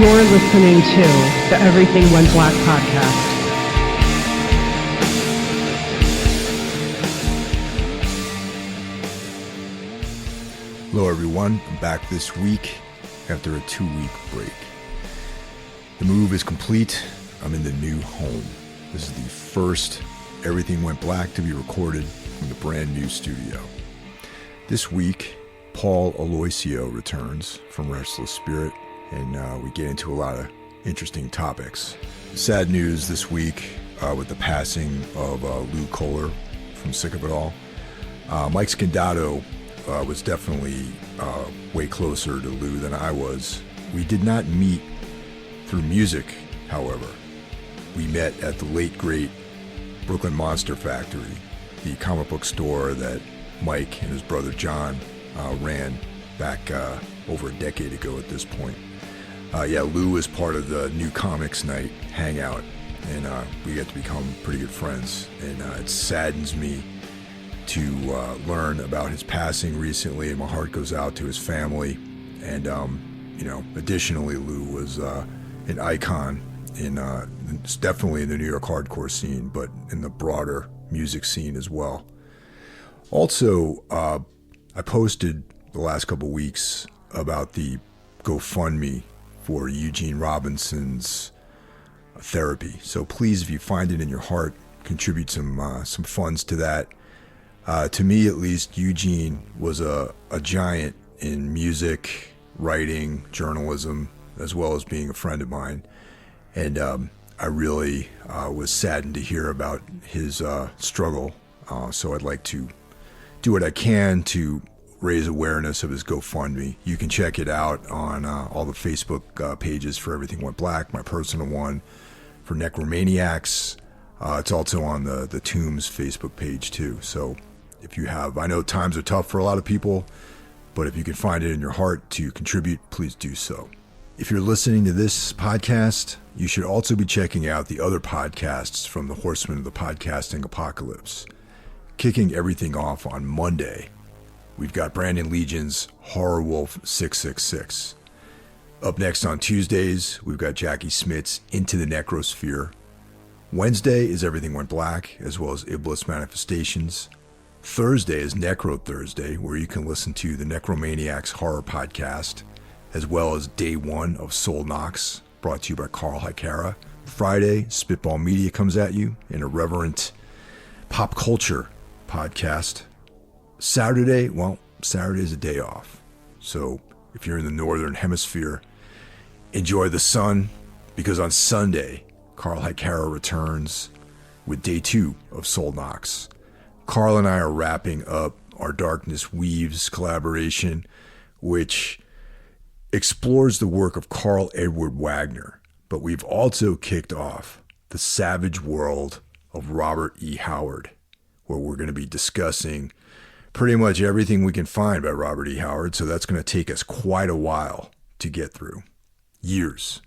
You're listening to the Everything Went Black podcast. Hello everyone, I'm back this week after a 2-week break. The move is complete. I'm in the new home. This is the first Everything Went Black to be recorded from the brand new studio. This week, Paul Aloisio returns from Restless Spirit, and we get into a lot of interesting topics. Sad news this week with the passing of Lou Kohler from Sick of It All. Mike Scandato was definitely way closer to Lou than I was. We did not meet through music, however. We met at the late, great Brooklyn Monster Factory, the comic book store that Mike and his brother John ran back over a decade ago at this point. Lou was part of the New Comics Night hangout, and we got to become pretty good friends. And it saddens me to learn about his passing recently, and my heart goes out to his family. And additionally, Lou was an icon in definitely in the New York hardcore scene, but in the broader music scene as well. Also, I posted the last couple weeks about the GoFundMe for Eugene Robinson's therapy. So please, if you find it in your heart, contribute some funds to that. To me, at least, Eugene was a giant in music, writing, journalism, as well as being a friend of mine. And I really was saddened to hear about his struggle. So I'd like to do what I can to raise awareness of his GoFundMe. You can check it out on all the Facebook pages for Everything Went Black, my personal one for Necromaniacs. It's also on the Tombs Facebook page too. So if you have, I know times are tough for a lot of people, but if you can find it in your heart to contribute, please do so. If you're listening to this podcast, you should also be checking out the other podcasts from the Horsemen of the Podcasting Apocalypse. Kicking everything off on Monday, we've got Brandon Legion's Horror Wolf 666. Up next on Tuesdays, we've got Jackie Smith's Into the Necrosphere. Wednesday is Everything Went Black, as well as Iblis Manifestations. Thursday is Necro Thursday, where you can listen to the Necromaniacs Horror Podcast, as well as Day 1 of Soul Knox, brought to you by Carl Hikara. Friday, Spitball Media comes at you, an irreverent pop culture podcast. Saturday is a day off. So if you're in the Northern Hemisphere, enjoy the sun, because on Sunday, Carl Hikara returns with Day 2 of Soul Knox. Carl and I are wrapping up our Darkness Weaves collaboration, which explores the work of Carl Edward Wagner, but we've also kicked off the Savage World of Robert E. Howard, where we're going to be discussing pretty much everything we can find by Robert E. Howard. So that's going to take us quite a while to get through. Years.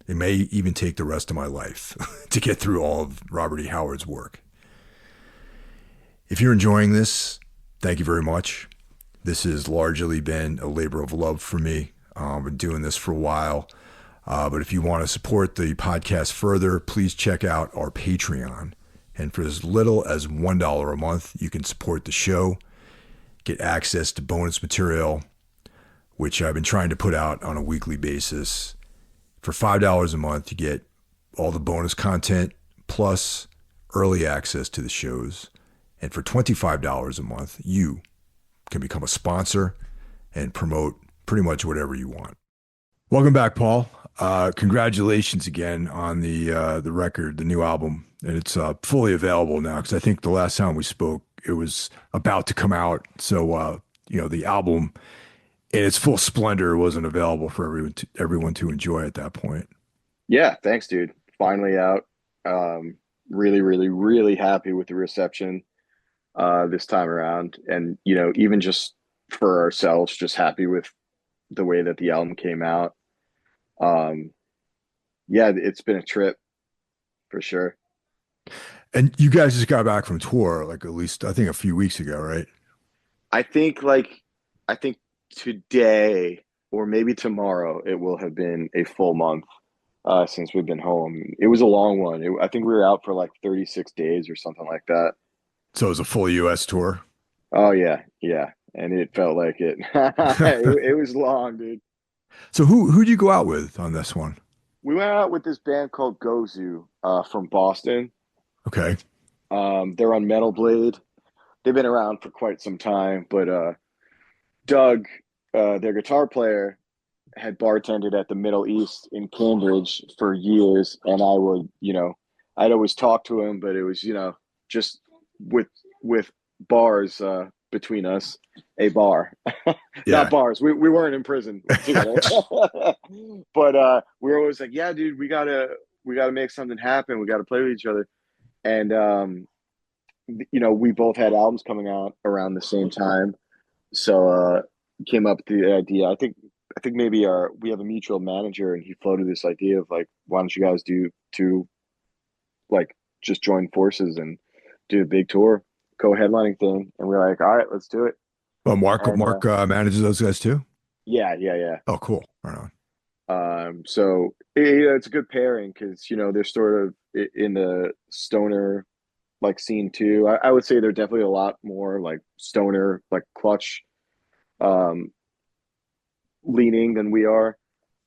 It may even take the rest of my life to get through all of Robert E. Howard's work. If you're enjoying this, thank you very much. This has largely been a labor of love for me. I've been doing this for a while. But if you want to support the podcast further, please check out our Patreon. And for as little as $1 a month, you can support the show, get access to bonus material, which I've been trying to put out on a weekly basis. For $5 a month, you get all the bonus content plus early access to the shows. And for $25 a month, you can become a sponsor and promote pretty much whatever you want. Welcome back, Paul. Congratulations again on the record, the new album. And it's fully available now, because I think the last time we spoke, it was about to come out. So, the album in its full splendor wasn't available for everyone to enjoy at that point. Yeah, thanks, dude. Finally out. Really, really, really happy with the reception this time around. And, even just for ourselves, just happy with the way that the album came out. It's been a trip for sure. And you guys just got back from tour, like at least I think a few weeks ago, right? I think today or maybe tomorrow, it will have been a full month since we've been home. It was a long one. I think we were out for like 36 days or something like that. So it was a full US tour. Oh yeah, yeah, and it felt like it. It was long, dude. So who'd you go out with on this one? We went out with this band called Gozu from Boston. Okay. They're on Metal Blade. They've been around for quite some time, but Doug, their guitar player, had bartended at the Middle East in Cambridge for years, and I would, I'd always talk to him, but it was, just with with bars between us, a bar, not Yeah. bars. We weren't in prison together, but we were always like, yeah, dude, we gotta make something happen. We gotta play with each other, and we both had albums coming out around the same time, so came up with the idea. I think maybe our we have a mutual manager, and he floated this idea of like, why don't you guys do two, like, just join forces and do a big tour, co-headlining thing? And we're like, all right, let's do it. Well, Mark And Mark manages those guys too. yeah, yeah, yeah. Oh, cool. Right on. So it's a good pairing because they're sort of in the stoner like scene too. I would say they're definitely a lot more like stoner, like Clutch um leaning than we are.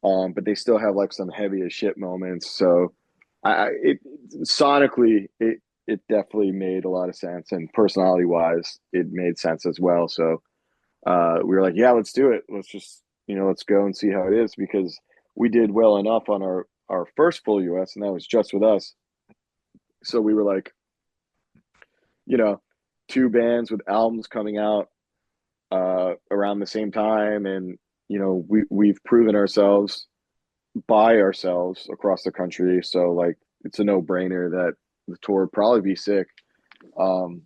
But they still have like some heavy as shit moments. So it sonically it definitely made a lot of sense, and personality wise, it made sense as well. So we were like, yeah, let's do it. Let's just let's go and see how it is, because we did well enough on our first full US, and that was just with us. So we were like, you know, two bands with albums coming out around the same time, and we've proven ourselves by ourselves across the country. So like it's a no brainer that the tour would probably be sick um,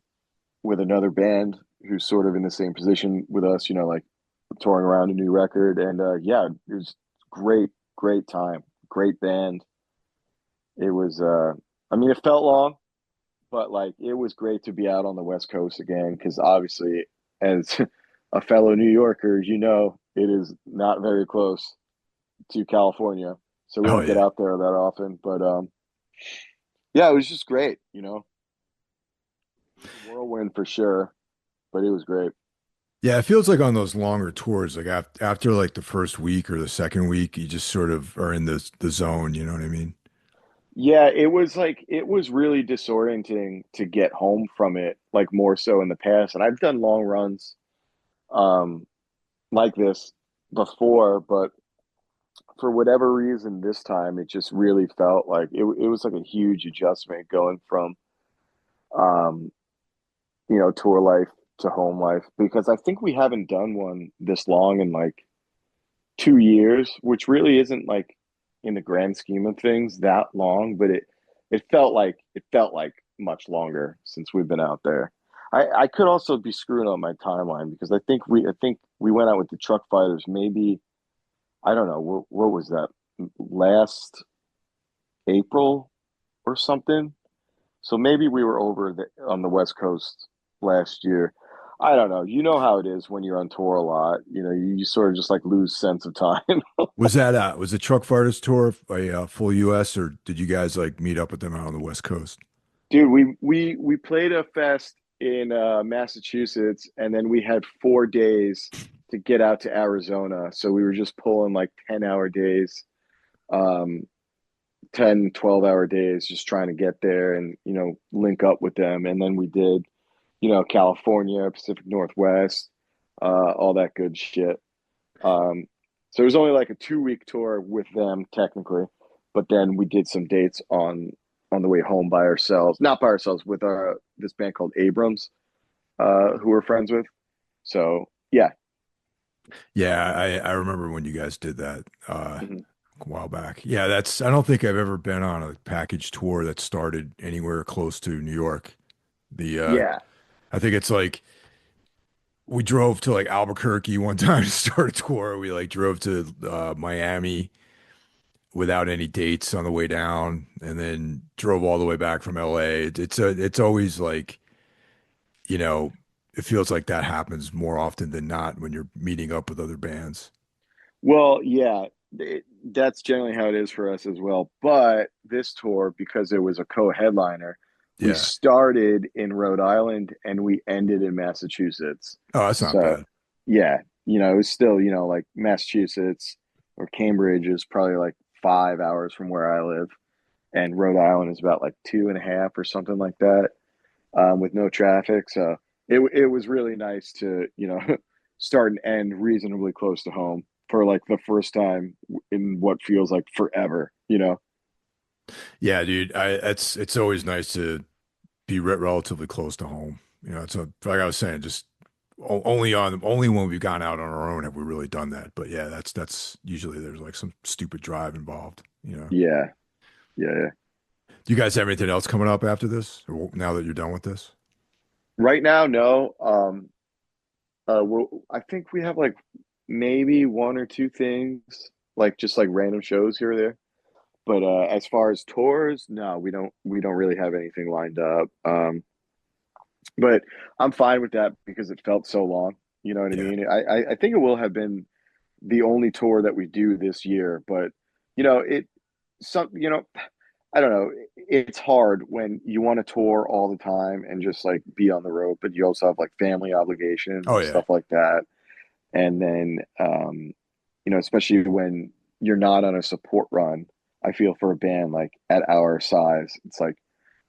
with another band who's sort of in the same position with us. Like touring around a new record, and yeah, it was great, great time, great band. It was, I mean, it felt long, but like it was great to be out on the West Coast again, because obviously, as a fellow New Yorker, it is not very close to California, so we Oh don't get yeah. out there that often. But yeah, it was just great. It was a whirlwind for sure, but it was great. Yeah, it feels like on those longer tours, like after like the first week or the second week, you just sort of are in the zone, you know what I mean? Yeah, it was really disorienting to get home from it, like more so in the past. And I've done long runs um like this before, but for whatever reason this time it just really felt like it was like a huge adjustment going from um tour life to home life, because I think we haven't done one this long in like 2 years, which really isn't like in the grand scheme of things that long, but it felt like much longer since we've been out there. I could also be screwing up my timeline, because I think we went out with the Truck Fighters, maybe. I don't know what was that, last April or something. So maybe we were on the West Coast last year. I don't know. You know how it is when you're on tour a lot. You sort of just like lose sense of time. Was the Truck Fighters tour a full US, or did you guys like meet up with them out on the West Coast? Dude, we played a fest in Massachusetts, and then we had 4 days to get out to Arizona. So we were just pulling like 10-hour days, um, 10, 12-hour days, just trying to get there and, link up with them. And then we did, California, Pacific Northwest, all that good shit. Um, so it was only like a 2-week tour with them technically, but then we did some dates on the way home by ourselves, not by ourselves, with our this band called Abrams, who we're friends with. So yeah. Yeah, I remember when you guys did that Mhm. a while back. Yeah, I don't think I've ever been on a package tour that started anywhere close to New York. The Yeah. I think it's like we drove to like Albuquerque one time to start a tour. We like drove to Miami without any dates on the way down, and then drove all the way back from LA. It's always like, you know, it feels like that happens more often than not when you're meeting up with other bands. Well, yeah, that's generally how it is for us as well. But this tour, because it was a co-headliner, we Yeah. started in Rhode Island and we ended in Massachusetts. Oh, that's not So, bad. yeah, it was still, like Massachusetts or Cambridge is probably like 5 hours from where I live, and Rhode Island is about like two and a half or something like that, with no traffic. So it was really nice to start and end reasonably close to home for like the first time in what feels like forever. Yeah, dude. It's always nice to be relatively close to home. It's like I was saying, just only when we've gone out on our own have we really done that. But yeah, that's usually there's like some stupid drive involved. Yeah, yeah, yeah. Do you guys have anything else coming up after this, or now that you're done with this? Right now, no. I think we have like maybe one or two things, like just like random shows here or there. But as far as tours, no, we don't really have anything lined up. But I'm fine with that because it felt so long. You know what I Yeah. mean? I think it will have been the only tour that we do this year, but it some I don't know. It's hard when you want to tour all the time and just like be on the road, but you also have like family obligations Oh and yeah. stuff like that. And then especially when you're not on a support run, I feel for a band like at our size, it's like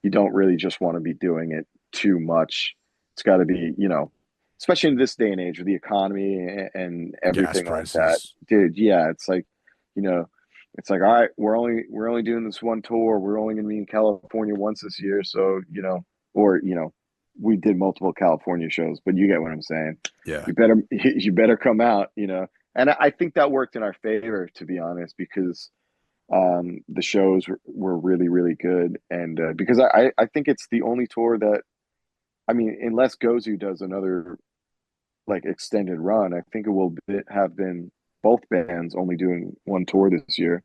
you don't really just want to be doing it too much. It's got to be, especially in this day and age with the economy and Gas everything like that, prices. dude. Yeah, it's like, you know, it's like, all right, we're only doing this one tour. We're only going to be in California once this year, so or we did multiple California shows, but you get what I'm saying. Yeah. You better come out. And I think that worked in our favor, to be honest, because the shows were really, really good. And because I think it's the only tour that, I mean, unless Gozu does another like extended run, I think it will have been both bands only doing one tour this year.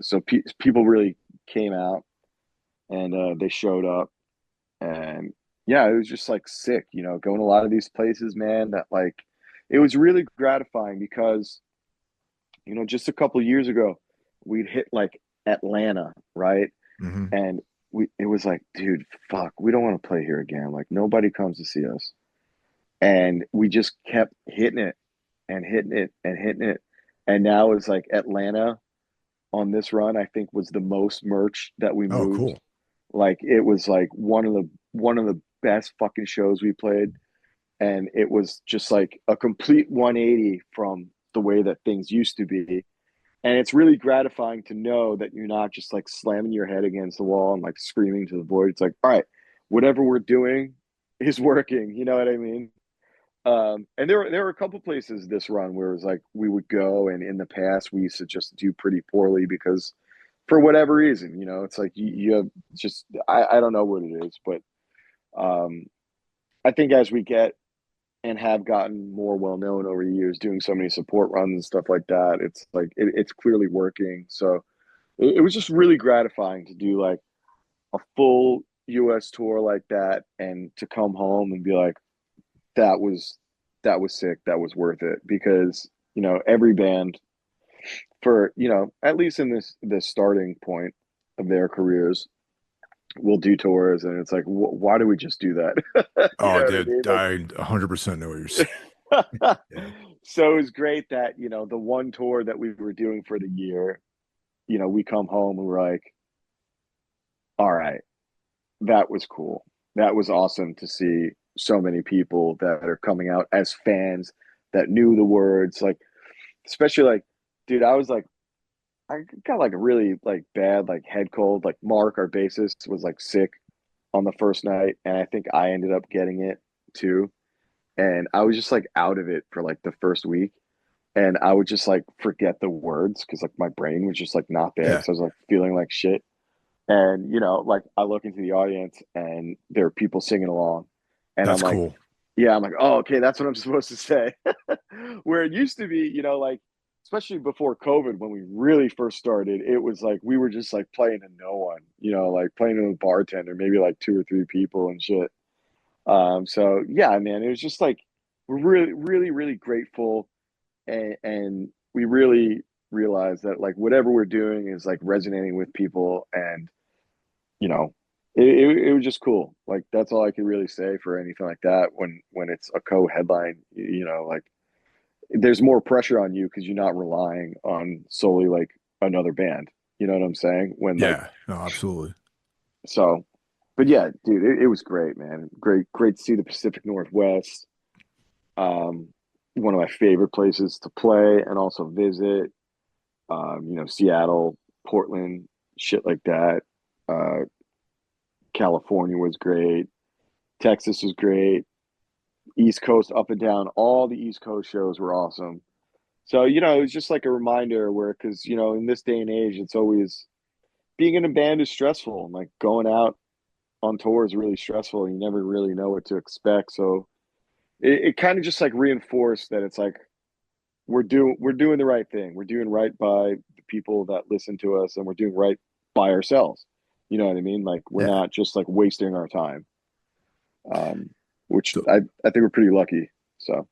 So people really came out and they showed up. And yeah, it was just like sick, going to a lot of these places, man, that like it was really gratifying because just a couple of years ago, we'd hit like Atlanta, right? Hmm. And it was like, dude, fuck, we don't want to play here again. Like nobody comes to see us. And we just kept hitting it and hitting it and hitting it. And now it's like Atlanta on this run, I think was the most merch that we Oh, moved. cool. Like it was like one of the best fucking shows we played. And it was just like a complete 180 from the way that things used to be. And it's really gratifying to know that you're not just like slamming your head against the wall and like screaming to the void. It's like, all right, whatever we're doing is working. You know what I mean? And there were a couple places this run where it was like we would go, and in the past we used to just do pretty poorly because for whatever reason, it's like you have just I don't know what it is, but um, I think as we get and have gotten more well known over the years, doing so many support runs and stuff like that, it's like it's clearly working. So it was just really gratifying to do like a full US tour like that and to come home and be like, that was that was sick, that was worth it. Because every band for at least in this starting point of their careers will do tours, and it's like, why do we just do that? You Oh, know what I dude, mean? I 100% know what you're saying. Yeah. So it was great that the one tour that we were doing for the year, we come home and we're like, all right, that was cool. That was awesome to see so many people that are coming out as fans that knew the words, like especially like, dude, I was like, I got like a really like bad like head cold. Like Mark, our bassist, was like sick on the first night, and I think I ended up getting it too. And I was just like out of it for like the first week, and I would just like forget the words because like my brain was just like not there. Yeah. So I was like feeling like shit. And like I look into the audience and there are people singing along, and I'm That's like, cool. yeah, I'm like, oh, okay, that's what I'm supposed to say. Where it used to be, like especially before COVID, when we really first started, it was like we were just like playing to no one, like playing to a bartender, maybe like two or three people and shit. So yeah, man, it was just like we're really, really, really grateful, and we really realized that like whatever we're doing is like resonating with people, and you know, it was just cool. Like that's all I could really say for anything like that. When it's a co-headline, like there's more pressure on you because you're not relying on solely like another band. You know what I'm saying? When like Yeah, no, absolutely. so, but yeah, dude, it was great, man. Great to see the Pacific Northwest. Um, one of my favorite places to play and also visit. Seattle, Portland, shit like that. Uh, California was great. Texas was great. East Coast up and down. All the East Coast shows were awesome. So, it's just like a reminder where, because, in this day and age, it's always being in a band is stressful. And like going out on tour is really stressful. You never really know what to expect. So it kind of just like reinforced that it's like we're doing the right thing. We're doing right by the people that listen to us, and we're doing right by ourselves. You know what I mean? Like we're Yeah. not just like wasting our time. Um, which So I think we're pretty lucky. So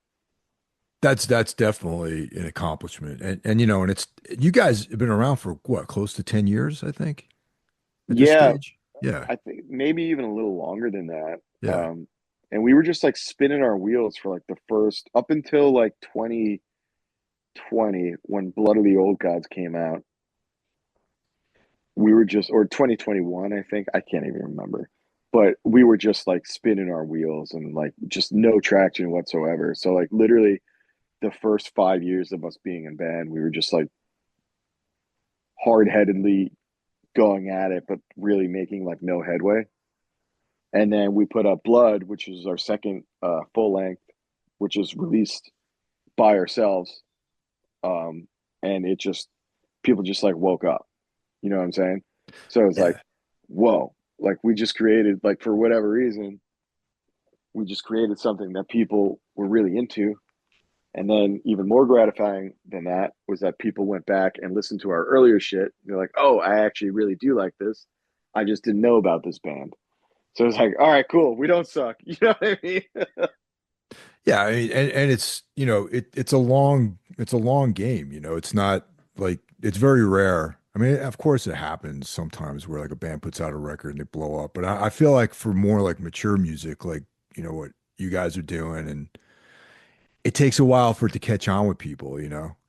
that's definitely an accomplishment. And it's you guys have been around for what, close to 10 years, I think, at this yeah, stage. Yeah. I think maybe even a little longer than that. Yeah. And we were just like spinning our wheels for like the first up until like 2020 when Blood of the Old Gods came out. We were just, or 2021, I think. I can't even remember. But we were just like spinning our wheels and like just no traction whatsoever. So, like, literally the first 5 years of us being in band, we were just like hard headedly going at it, but really making like no headway. And then we put up Blood, which was our second full length, which was released by ourselves. Um, and it just, people just like woke up. You know what I'm saying? So it's like, Yeah. whoa, like we just created, like for whatever reason, we just created something that people were really into. And then even more gratifying than that was that people went back and listened to our earlier shit. They're like, oh, I actually really do like this. I just didn't know about this band. So it's like, all right, cool. We don't suck. You know what I mean? Yeah, I mean, and it's it's a long game, It's not like it's very rare. I mean, of course it happens sometimes where like a band puts out a record and they blow up. But I feel like for more like mature music, like what you guys are doing, and it takes a while for it to catch on with people.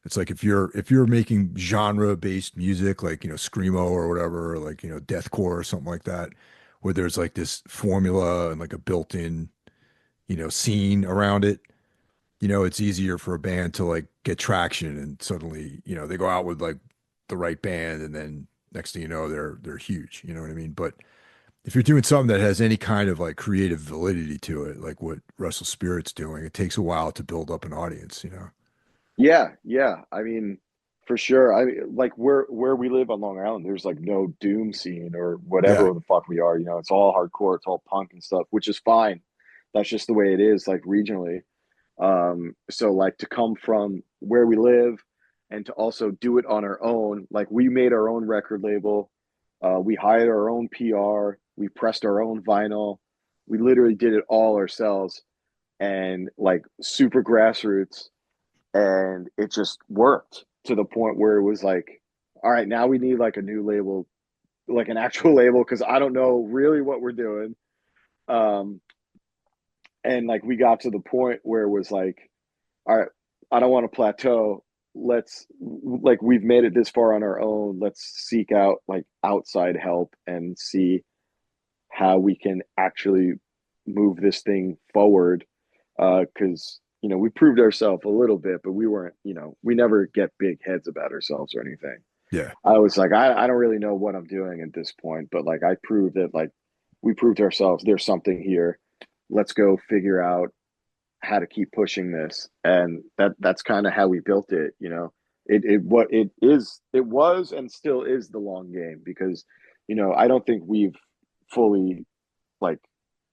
It's like if you're making genre-based music like, screamo or whatever, or like, deathcore or something like that, where there's like this formula and like a built-in, scene around it. It's easier for a band to like get traction, and suddenly, they go out with like the right band, and then next thing you know, they're huge. You know what I mean? But if you're doing something that has any kind of like creative validity to it, like what Restless Spirit's doing, it takes a while to build up an audience. Yeah, yeah. I mean, for sure. I mean, like where we live on Long Island, there's like no doom scene or Yeah. whatever the fuck we are. It's all hardcore, it's all punk and stuff, which is fine. That's just the way it is, like regionally. So like to come from where we live and to also do it on our own, like we made our own record label, we hired our own PR, we pressed our own vinyl, we literally did it all ourselves and like super grassroots, and it just worked to the point where it was like, all right, now we need like a new label, like an actual label, because I don't know really what we're doing. Um, and like we got to the point where it was like, all right, I don't want to plateau. Let's like we've made it this far on our own. Let's seek out like outside help and see how we can actually move this thing forward. Because we proved ourselves a little bit, but we weren't. We never get big heads about ourselves or anything. Yeah. I was like, I don't really know what I'm doing at this point, but like I proved that like we proved to ourselves there's something here. Let's go figure out how to keep pushing this, and that's kind of how we built it. It was and still is the long game, because I don't think we've fully like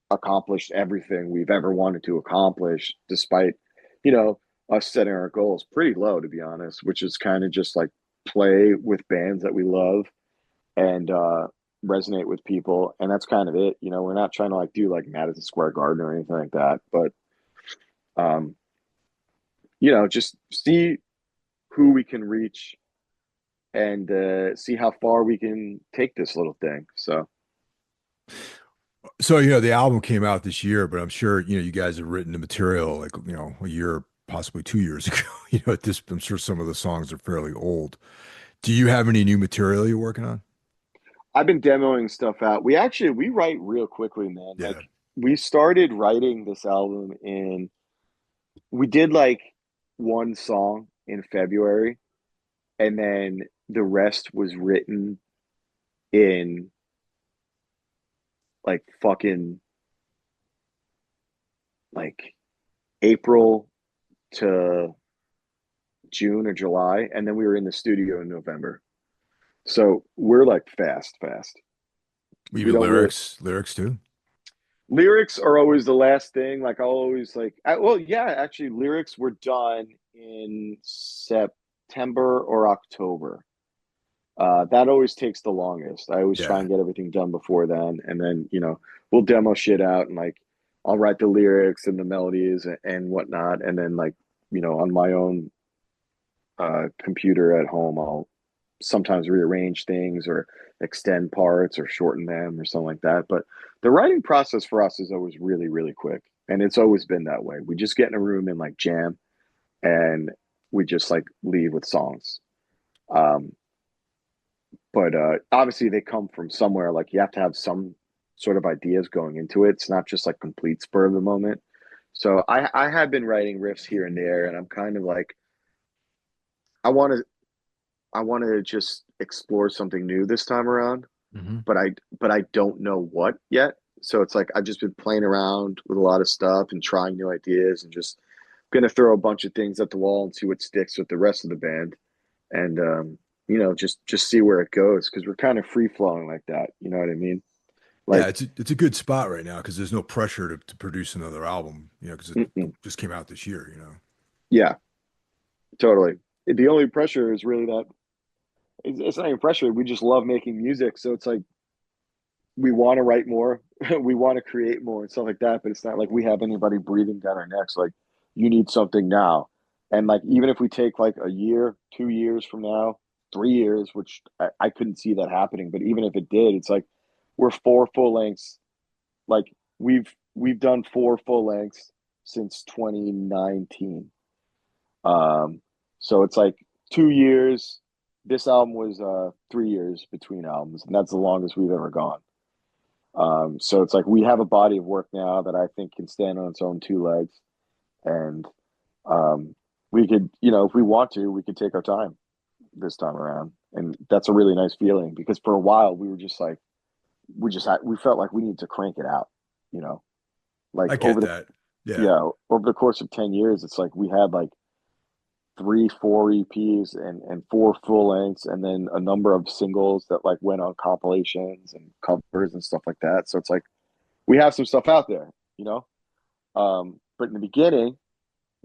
accomplished everything we've ever wanted to accomplish, despite you know us setting our goals pretty low, to be honest, which is kind of just like play with bands that we love and resonate with people, and that's kind of it. We're not trying to like do like Madison Square Garden or anything like that, but um just see who we can reach and see how far we can take this little thing. So So, the album came out this year, but I'm sure, you guys have written the material like, a year, possibly 2 years ago. At this, I'm sure some of the songs are fairly old. Do you have any new material you're working on? I've been demoing stuff out. We write real quickly, man. Like Yeah. we started writing this album we did like one song in February, and then the rest was written in like fucking like April to June or July, and then we were in the studio in November. So we're like fast. We Even don't really lyrics too. lyrics are always the last thing. Like I'll always well, yeah, actually, lyrics were done in September or October. That always takes the longest. I always try Yeah. and get everything done before then, and then we'll demo shit out and like I'll write the lyrics and the melodies and whatnot, and then like on my own computer at home, I'll sometimes rearrange things or extend parts or shorten them or something like that. But the writing process for us is always really, really quick. And it's always been that way. We just get in a room and like jam and we just like leave with songs. Um, but obviously they come from somewhere. Like you have to have some sort of ideas going into it. It's not just like complete spur of the moment. So I have been writing riffs here and there, and I'm kind of like I want to I want to just explore something new this time around, Hmm. but I don't know what yet. So it's like I've just been playing around with a lot of stuff and trying new ideas and just gonna throw a bunch of things at the wall and see what sticks with the rest of the band and just see where it goes because we're kind of free flowing like that. You know what I mean? Yeah, Like, it's a good spot right now because there's no pressure to produce another album, because it mm-mm. just came out this year. Yeah, totally. The only pressure is really that it's not even pressure. We just love making music, so it's like we want to write more, we want to create more and stuff like that. But it's not like we have anybody breathing down our necks. Like you need something now, and like even if we take like a year, 2 years from now, 3 years, which I couldn't see that happening, but even if it did, it's like we're four full lengths. Like we've done four full lengths since 2019. Um, so it's like 2 years. This album was 3 years between albums, and that's the longest we've ever gone. So it's like we have a body of work now that I think can stand on its own two legs, and um, we could, if we want to, we could take our time this time around, and that's a really nice feeling because for a while we were just like we felt like we needed to crank it out, you know, like I get that. Yeah. over the course of 10 years, it's like we had like three, four EPs and four full lengths, and then a number of singles that like went on compilations and covers and stuff like that. So it's like we have some stuff out there, you know. But in the beginning,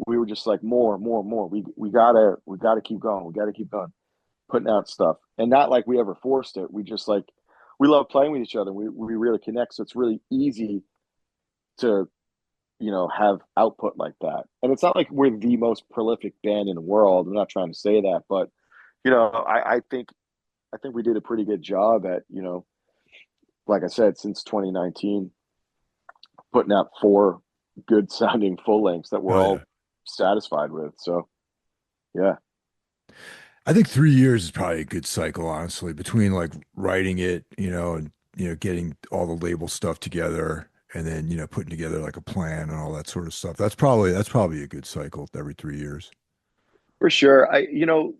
we were just like more. We gotta keep going. We gotta keep going, putting out stuff, and not like we ever forced it. We just like we love playing with each other. We really connect, so it's really easy to have output like that. And it's not like we're the most prolific band in the world. I'm not trying to say that, but I think we did a pretty good job at like I said, since 2019, putting out four good sounding full lengths that we're Oh yeah. all satisfied with. So yeah, I think 3 years is probably a good cycle, honestly, between like writing it, and getting all the label stuff together and then, putting together like a plan and all that sort of stuff. That's probably a good cycle every 3 years. for sure.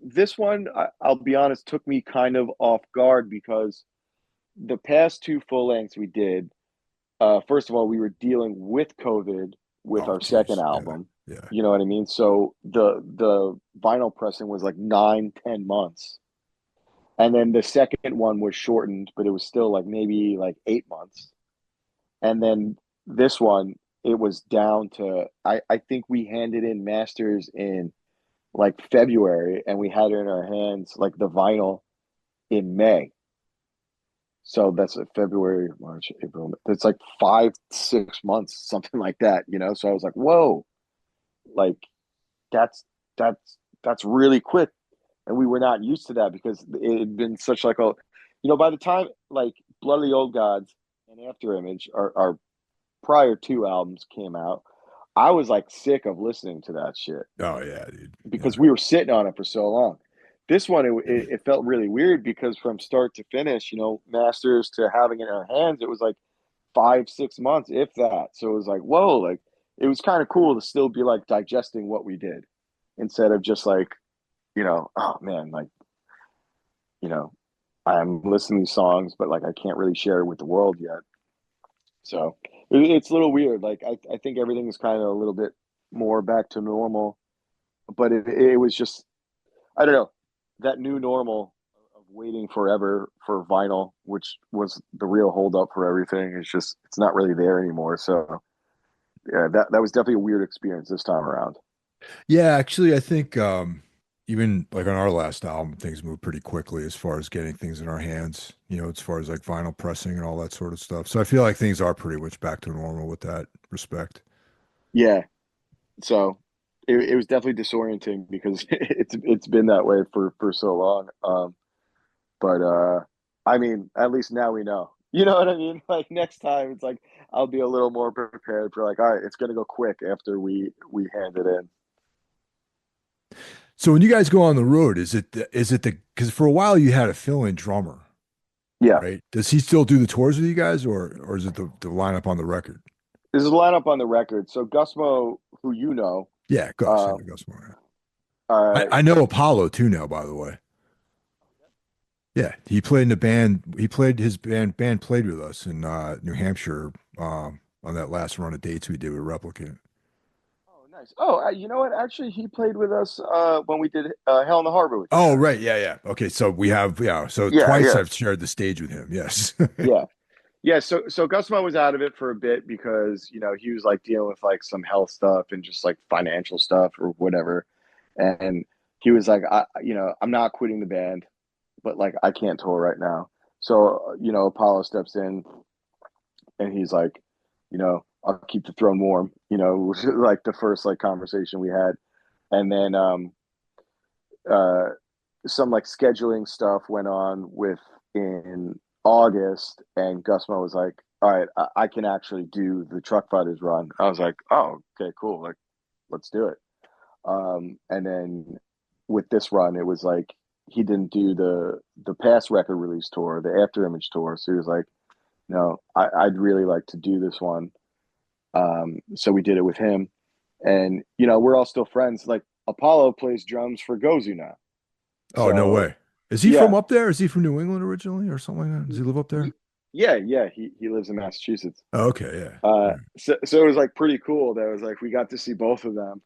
This one, I'll be honest, took me kind of off guard because the past two full lengths we did, first of all, we were dealing with COVID with Oh, our second geez. Yeah. album. Yeah. You know what I mean? So the vinyl pressing was like 9, 10 months. And then the second one was shortened, but it was still like maybe like 8 months. And then this one, it was down to I think we handed in masters in like February and we had it in our hands like the vinyl in May. So that's a February, March, April. It's like 5, 6 months, something like that. So I was like, whoa, like that's that's really quick and we were not used to that because it had been such like a, by the time like Blood of the Old Gods and After Image, our prior two albums came out, I was like sick of listening to that shit Oh yeah, dude. because Yeah. we were sitting on it for so long. This one, it felt really weird because from start to finish, masters to having it in our hands, it was like 5, 6 months, if that. So it was like, whoa, like it was kind of cool to still be like digesting what we did instead of just like, oh man, like, you know, I'm listening to songs, but like I can't really share it with the world yet. So it's a little weird. Like I think everything is kind of a little bit more back to normal, but it was just, I don't know, that new normal of waiting forever for vinyl, which was the real holdup for everything. It's not really there anymore. So yeah, that was definitely a weird experience this time around. Yeah, actually, I think even like on our last album, things moved pretty quickly as far as getting things in our hands, as far as like vinyl pressing and all that sort of stuff. So I feel like things are pretty much back to normal with that respect. Yeah. So it was definitely disorienting because it's been that way for so long. But I mean, at least now we know. You know what I mean? Like next time, it's like I'll be a little more prepared for like, all right, it's gonna go quick after we hand it in. So when you guys go on the road, is it the because for a while you had a fill-in drummer, Yeah, right? Does he still do the tours with you guys, or is it the lineup on the record? this is a lineup on the record. So Gusmo, who you know, Yeah, Gus. Yeah, uh, Gus Moore. Yeah. uh, I know Apollo too now, by the way. Yeah, he played in the band. He played his band played with us in New Hampshire on that last run of dates we did with Replicant. oh, nice. Oh, you know what? Actually, he played with us when we did Hell in the Harbor with you Oh, guys. right. Yeah, yeah. Okay, so we have so Yeah, twice yeah, I've shared the stage with him. Yes. yeah. Yeah, so Gusmo was out of it for a bit because he was like dealing with like some health stuff and just like financial stuff or whatever, and he was like, I'm not quitting the band, but like I can't tour right now. So Apollo steps in and he's like, I'll keep the throne warm. Which is like the first like conversation we had, and then uh, some like scheduling stuff went on with in August, and Gusmo was like, "All right, I can actually do the Truck Fighters run." I was like, "Oh, okay, cool. Like, let's do it." And then with this run, it was like he didn't do the past record release tour, the After Image tour, so he was like, "No, I'd really like to do this one." So we did it with him, and we're all still friends. Like Apollo plays drums for Gozu now. Oh, no So way. Is he from yeah, up there? Is he from New England originally or something like that? Does he live up there? yeah, he lives in Massachusetts. Oh, okay, yeah. All right. So it was like pretty cool. That was like we got to see both of them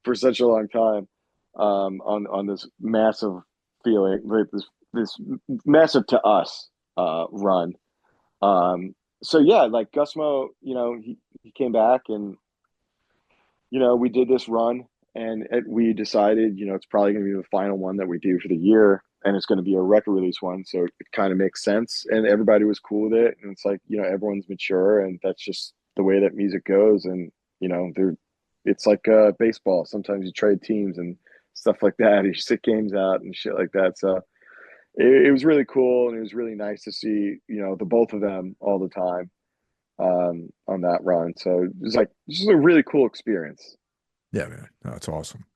for such a long time, on this massive feeling, like this massive to us run. So yeah, like Gusmo, he came back and we did this run, and we decided, it's probably going to be the final one that we do for the year, and it's going to be a record release one, so it kind of makes sense, and everybody was cool with it, and it's like, everyone's mature, and that's just the way that music goes, and they're it's like baseball. Sometimes you trade teams and stuff like that. You sit games out and shit like that. So it was really cool, and it was really nice to see the both of them all the time on that run. So it was like this is a really cool experience. Yeah, man. No, that's awesome.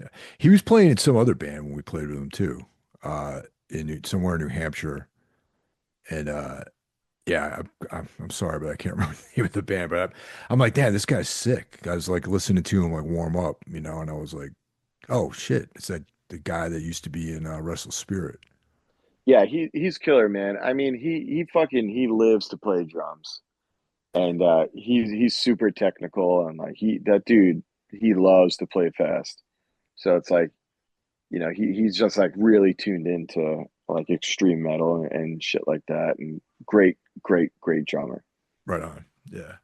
Yeah. He was playing in some other band when we played with him too. Somewhere in New Hampshire. And yeah, I'm sorry, but I can't remember the name of the band. But I'm like, damn, this guy's sick. I was like listening to him like warm up, and I was like, oh shit, it's that the guy that used to be in Restless Spirit. Yeah, he's killer, man. I mean, he lives to play drums, and he's super technical, and like that dude, he loves to play fast. So it's like, he's just like really tuned into like extreme metal and shit like that, and great drummer. Right on. Yeah.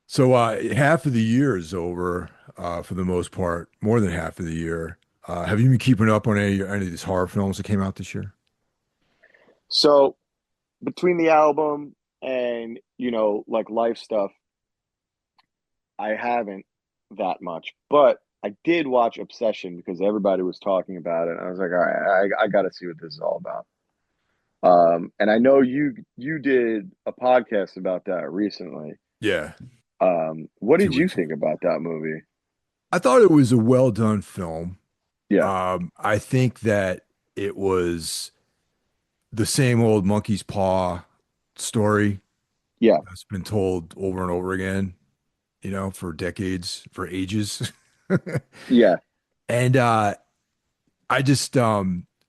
So half of the year is over for the most part, more than half of the year. Have you been keeping up on any of these horror films that came out this year? So between the album and like life stuff, I haven't that much, but I did watch Obsession because everybody was talking about it. I was like, all right, I got to see what this is all about. And I know you did a podcast about that recently. Yeah, What did two you weeks think ago. about that movie? I thought it was a well done film. Yeah, I think that it was the same old monkey's paw story yeah, that's been told over and over again, for decades, for ages. yeah, And I just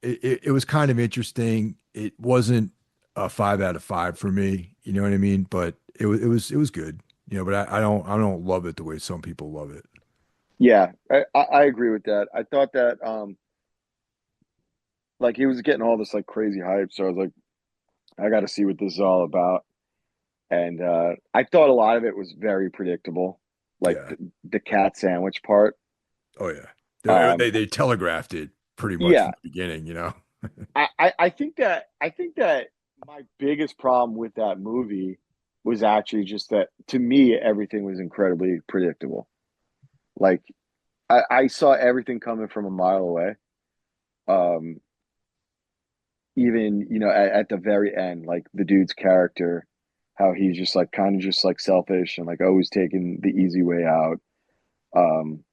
it was kind of interesting. It wasn't a 5 out of 5 for me, you know what I mean? But it was good, but I don't love it the way some people love it. yeah. I agree with that. I thought that like he was getting all this like crazy hype, so I was like, I got to see what this is all about. And I thought a lot of it was very predictable, like Yeah. the cat sandwich part. Oh yeah. They Um, they, they telegraphed it pretty much yeah, from the beginning. I think that my biggest problem with that movie was actually just that to me everything was incredibly predictable. Like I saw everything coming from a mile away. Um, even at the very end, like the dude's character, how he's just like kind of just like selfish and like always taking the easy way out. Um,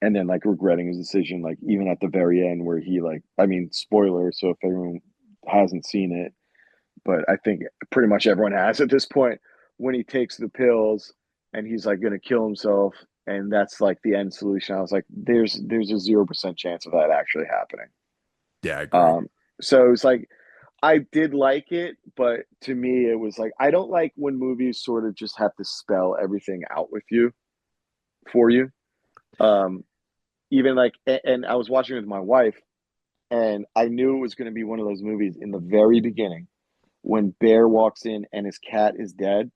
and then like regretting his decision, like even at the very end where he like, I mean, spoiler, so if everyone hasn't seen it, but I think pretty much everyone has at this point, when he takes the pills and he's like going to kill himself, and that's like the end solution. I was like, there's a 0% chance of that actually happening. Yeah, I agree. Um, so it was like I did like it, but to me it was like I don't like when movies sort of just have to spell everything out with you for you. Um, even like, and I was watching with my wife, and I knew it was going to be one of those movies in the very beginning when Bear walks in and his cat is dead,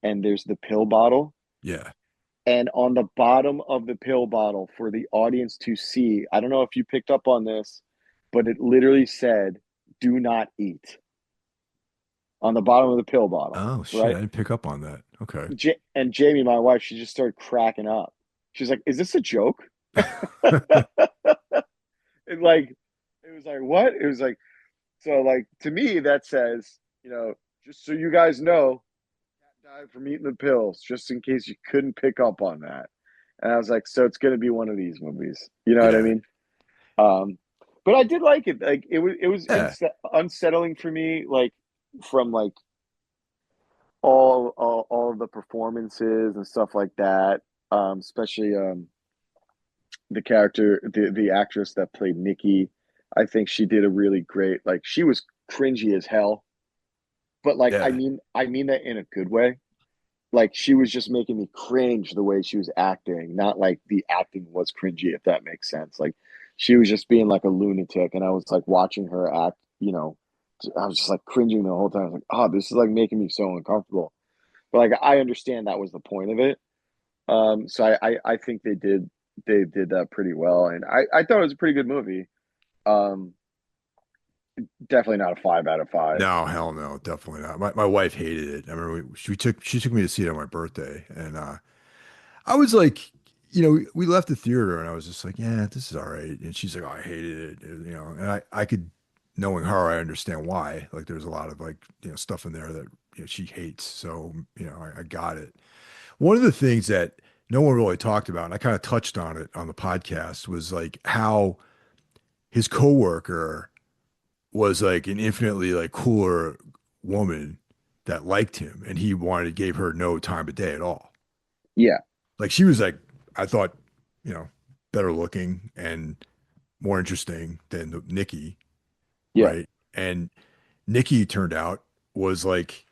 and there's the pill bottle. Yeah. And on the bottom of the pill bottle for the audience to see, I don't know if you picked up on this, but it literally said, do not eat on the bottom of the pill bottle, Oh shit, right? I didn't pick up on that. Okay. And Jamie, my wife, she just started cracking up. She's like, is this a joke? And like, it was like, what? It was like, so like to me, that says, just so you guys know, died from eating the pills, just in case you couldn't pick up on that. And I was like, so it's gonna be one of these movies. You know what I Yeah. mean? Um, but I did like it. Like it was Yeah. unsettling for me, like from like all of the performances and stuff like that. Especially the character, the actress that played Nikki. I think she did a really great. Like she was cringy as hell, but like Yeah. I mean that in a good way. Like she was just making me cringe the way she was acting, not like the acting was cringy, if that makes sense. Like she was just being like a lunatic, and I was like watching her act. I was just like cringing the whole time. I was like, oh, this is like making me so uncomfortable. But like I understand that was the point of it. So I think they did that pretty well, and I thought it was a pretty good movie. Um, Definitely not a 5 out of 5. No, hell no, definitely not. My wife hated it. I remember she took me to see it on my birthday, and I was like, we left the theater, and I was just like, yeah, this is all right. And she's like, oh, I hated it, and I could, knowing her, I understand why. Like, there's a lot of like, stuff in there that she hates. So, I got it. One of the things that no one really talked about, and I kind of touched on it on the podcast, was like how his coworker was like an infinitely like cooler woman that liked him, and he gave her no time of day at all. Yeah, Like she was like, I thought, you know, better looking and more interesting than Nikki, yeah, right? And Nikki turned out was like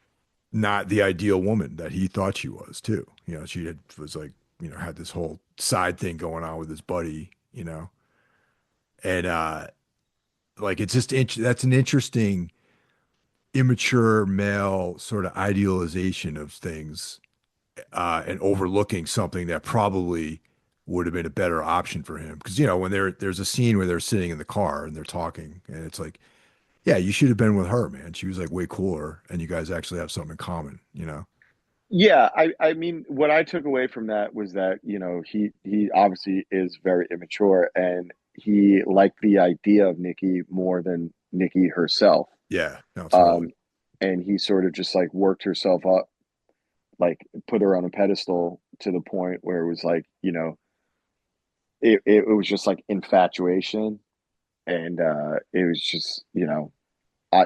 not the ideal woman that he thought she was too. Was like, had this whole side thing going on with his buddy, and like it's just that's an interesting immature male sort of idealization of things, and overlooking something that probably would have been a better option for him. Because when there's a scene where they're sitting in the car and they're talking, and it's like, yeah, you should have been with her, man. She was like way cooler, and you guys actually have something in common. Yeah, I mean, what I took away from that was that, you know, he obviously is very immature and he liked the idea of Nikki more than Nikki herself. Yeah, no, totally. Um, and he sort of just like worked herself up, like put her on a pedestal to the point where it was like, you know, it was just like infatuation. And it was just, you know,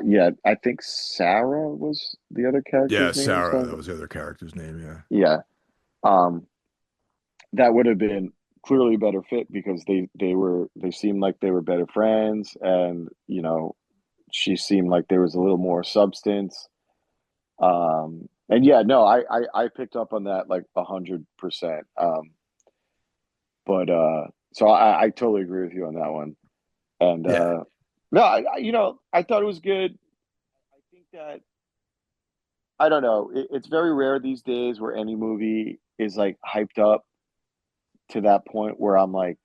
yeah, I think Sarah was the other Yeah, character's name or Sarah, that something. was the other character's name. Yeah. Yeah. Um, that would have been clearly a better fit because they seemed like they were better friends, and you know, she seemed like there was a little more substance. And yeah, no, I picked up on that like 100%. But so I totally agree with you on that one. And Yeah. no, you know, I thought it was good. I think that I don't know. It's very rare these days where any movie is like hyped up to that point where I'm like,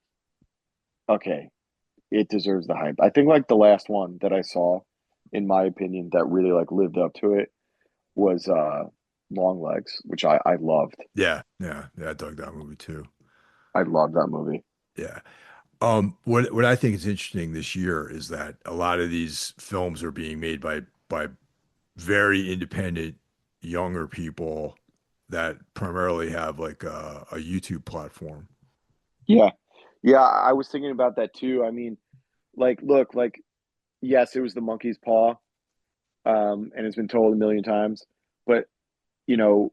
okay, it deserves the hype. I think like the last one that I saw, in my opinion, that really like lived up to it was Long Legs, which I loved. Yeah. Yeah. Yeah. I dug that movie too. I loved that movie. Yeah. What I think is interesting this year is that a lot of these films are being made by very independent younger people that primarily have like a YouTube platform. Yeah. Yeah, I was thinking about that too. I mean, like look, like yes, it was the monkey's paw, and it's been told a million times, but you know,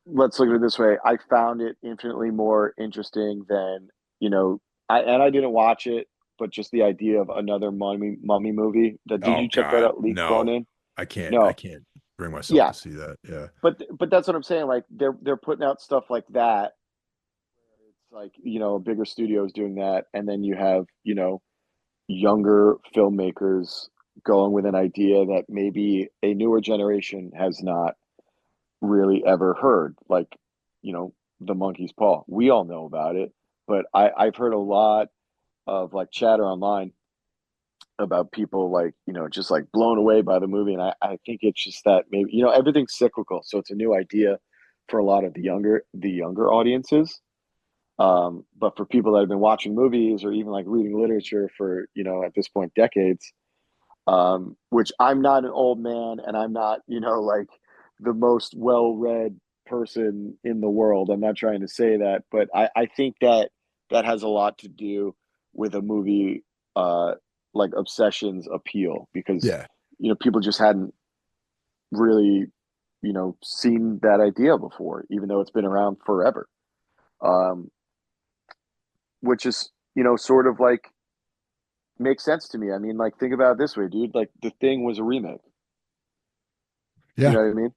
let's look at it this way. I found it infinitely more interesting than, you know, I didn't watch it, but just the idea of another mummy movie. Did Oh you check that God, out, Leak no, Bonin? I No. can't bring myself Yeah. to see that. Yeah, But that's what I'm saying. Like they're putting out stuff like that. It's like, you know, bigger studios doing that, and then you have, you know, younger filmmakers going with an idea that maybe a newer generation has not really ever heard. Like, you know, the monkey's paw. We all know about it, but I've heard a lot of like chatter online about people like, you know, just like blown away by the movie. And I think it's just that maybe, you know, everything's cyclical. So it's a new idea for a lot of the younger audiences. But for people that have been watching movies or even like reading literature for, you know, at this point, decades, which I'm not an old man and I'm not, you know, like the most well-read person in the world. I'm not trying to say that, but I think that that has a lot to do with a movie uh, like Obsession's appeal because, yeah, you know, people just hadn't really, you know, seen that idea before, even though it's been around forever. Um, which is, you know, sort of like makes sense to me. I mean, like, think about it this way, dude. Like, The Thing was a remake. You yeah, know what I mean?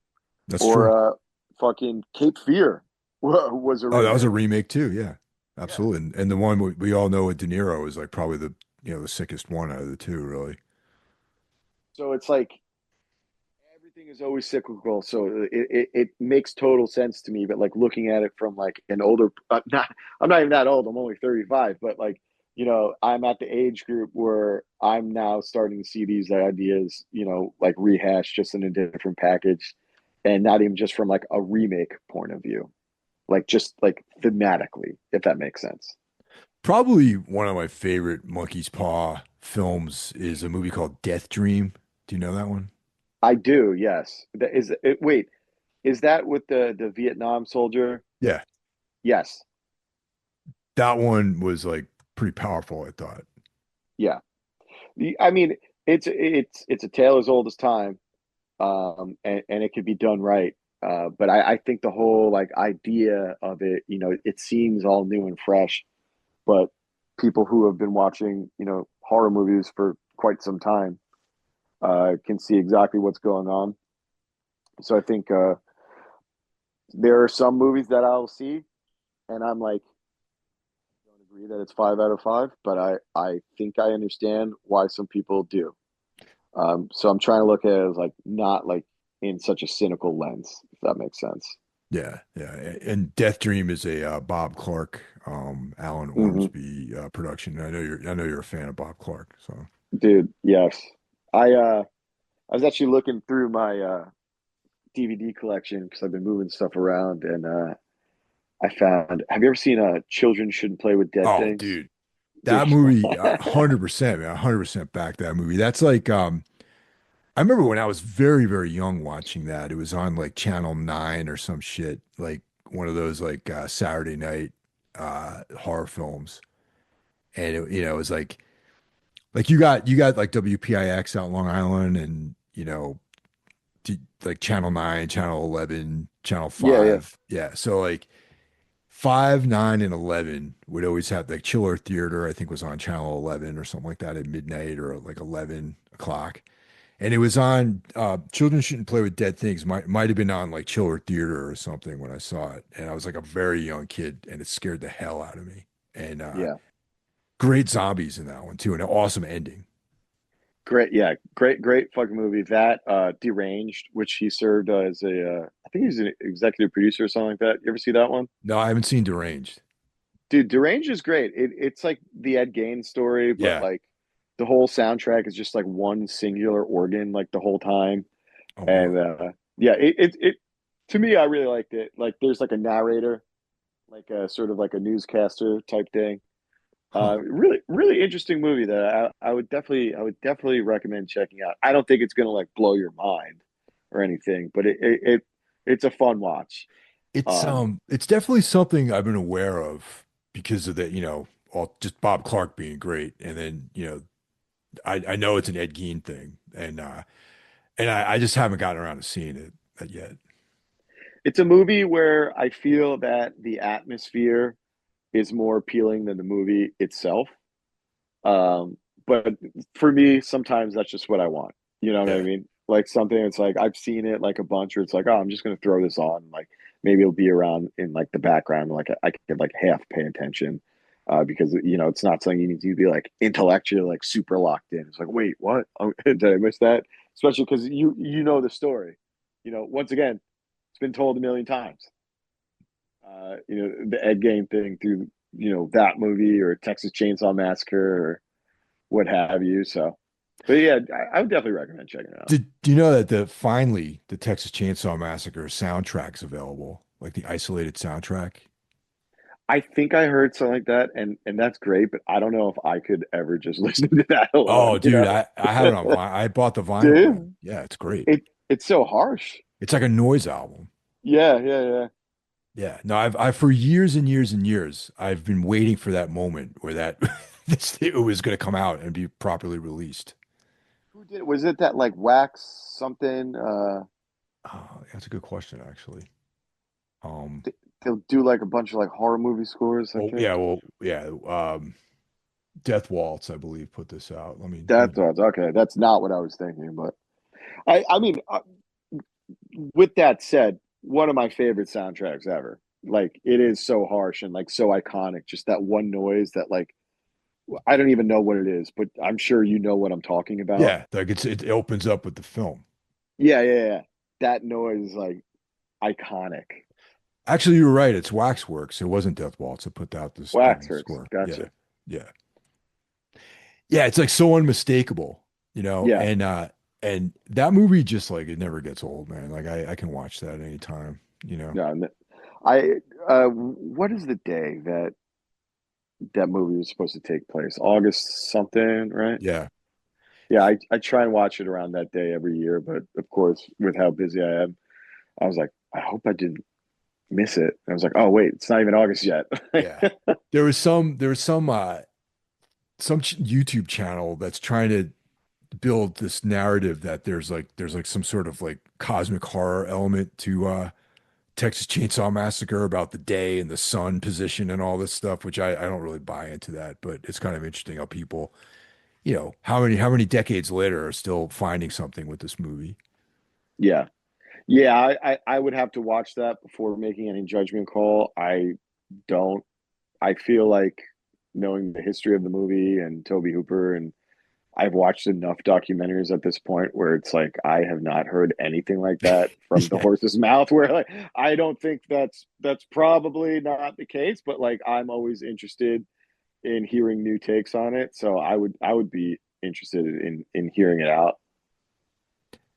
that's true. Or fucking Cape Fear was a Oh, that was a remake. remake too. Yeah, Yeah. absolutely. And the one we all know with De Niro is like probably the the sickest one out of the two, really. So it's like everything is always cyclical. So it makes total sense to me. But like looking at it from like an older, I'm not even that old. I'm only 35. But like, you know, I'm at the age group where I'm now starting to see these ideas, you know, like rehashed just in a different package, and not even just from like a remake point of view, like just like thematically, if that makes sense. Probably one of my favorite Monkey's Paw films is a movie called Death Dream. Do you know that one? I do, yes. That is it, wait, is that with the Vietnam soldier? Yeah, Yes. that one was like pretty powerful, I thought. Yeah. I mean, it's a tale as old as time, and it could be done right. But I think the whole like idea of it, you know, it seems all new and fresh, but people who have been watching, you know, horror movies for quite some time can see exactly what's going on. So I think there are some movies that I'll see, and I'm like, don't agree that it's 5 out of 5, but I think I understand why some people do. So I'm trying to look at it as like not like in such a cynical lens, if that makes sense. Yeah, yeah. And Death Dream is a Bob Clark, Alan Hmm. Ormsby production. I know you're a fan of Bob Clark, so Dude, yes. I was actually looking through my DVD collection because I've been moving stuff around, and I found. Have you ever seen Children Shouldn't Play with Dead Oh, Things? dude, Dude, that movie, 100%, man, 100% back that movie. That's like, I remember when I was very, very young watching that. It was on like Channel 9 or some shit, like one of those like Saturday night horror films. And it was like you got like WPIX out Long Island and like Channel 9, Channel 11, Channel yeah, yeah, 5. Yeah. So like 5, 9, and 11 would always have like Chiller Theater, I think was on Channel 11 or something like that at midnight or like 11 o'clock. And it was on Children Shouldn't Play with Dead Things. Might have been on like Chiller Theater or something when I saw it. And I was like a very young kid and it scared the hell out of me. And yeah. great zombies in that one too, and an awesome ending. Great, yeah, great fucking movie. That Deranged, which he served as I think he's an executive producer or something like that. You ever see that one? No, I haven't seen Deranged. Dude, Deranged is great. It's like the Ed Gein story, but Yeah. like the whole soundtrack is just like one singular organ, like the whole time. Oh And wow. yeah, it to me, I really liked it. Like, there's like a narrator, like a sort of like a newscaster type thing. Huh. Really interesting movie that I would definitely recommend checking out. I don't think it's gonna like blow your mind or anything, but it's a fun watch. Um, It's definitely something I've been aware of because of the, all just Bob Clark being great. And then, I know it's an Ed Gein thing. And I just haven't gotten around to seeing it yet. it's a movie where I feel that the atmosphere is more appealing than the movie itself. But for me, sometimes that's just what I want. You know what I Yeah. mean? Like something it's like I've seen it like a bunch, or it's like, oh, I'm just gonna throw this on. Like maybe it'll be around in like the background, like I could like half pay attention. Because it's not something you need to be like intellectually like super locked in. It's like, wait, what? Oh, did I miss that? Especially because you know the story. Once again, it's been told a million times. The Ed Gein thing through that movie or Texas Chainsaw Massacre or what have you. So, but yeah, I would definitely recommend checking it out. Do you know that finally the Texas Chainsaw Massacre soundtrack's available, like the isolated soundtrack? I think I heard something like that, and that's great, but I don't know if I could ever just listen to that alone. Oh, dude, I have it on vinyl. I bought the vinyl, man. Dude, Yeah, it's great. it's so harsh. It's like a noise album. Yeah, yeah, yeah. Yeah. No, I've for years and years and years, I've been waiting for that moment where that it was going to come out and be properly released. Who did? Was it that like Wax something? Oh, that's a good question, actually. Um, They'll do like a bunch of like horror movie scores. I think. well, yeah. Death Waltz, I believe, put this out. Let me. That's what. Okay, that's not what I was thinking, but I mean, with that said, one of my favorite soundtracks ever. Like it is so harsh and like so iconic. Just that one noise that like I don't even know what it is, but I'm sure you know what I'm talking about. Yeah, like it opens up with the film. Yeah, yeah, yeah. That noise is like iconic. Actually, you were right. It's Waxworks. It wasn't Death Waltz that put out this Waxworks. score. Yeah, Gotcha. yeah, yeah. It's like so unmistakable, Yeah. and that movie just like it never gets old, man. Like I can watch that anytime. No, what is the day that movie was supposed to take place? August something, right? Yeah. Yeah, I try and watch it around that day every year, but of course, with how busy I am, I was like, I hope I didn't miss it. I was like, oh wait, it's not even August yet. Yeah. There was some YouTube channel that's trying to build this narrative that there's like some sort of like cosmic horror element to Texas Chainsaw Massacre about the day and the sun position and all this stuff, which I don't really buy into that, but it's kind of interesting how people, how many decades later are still finding something with this movie. Yeah. Yeah, I would have to watch that before making any judgment call. I don't. I feel like knowing the history of the movie and Toby Hooper, and I've watched enough documentaries at this point where it's like I have not heard anything like that from the Yeah. horse's mouth. Where like I don't think that's probably not the case, but like I'm always interested in hearing new takes on it. So I would be interested in hearing it out.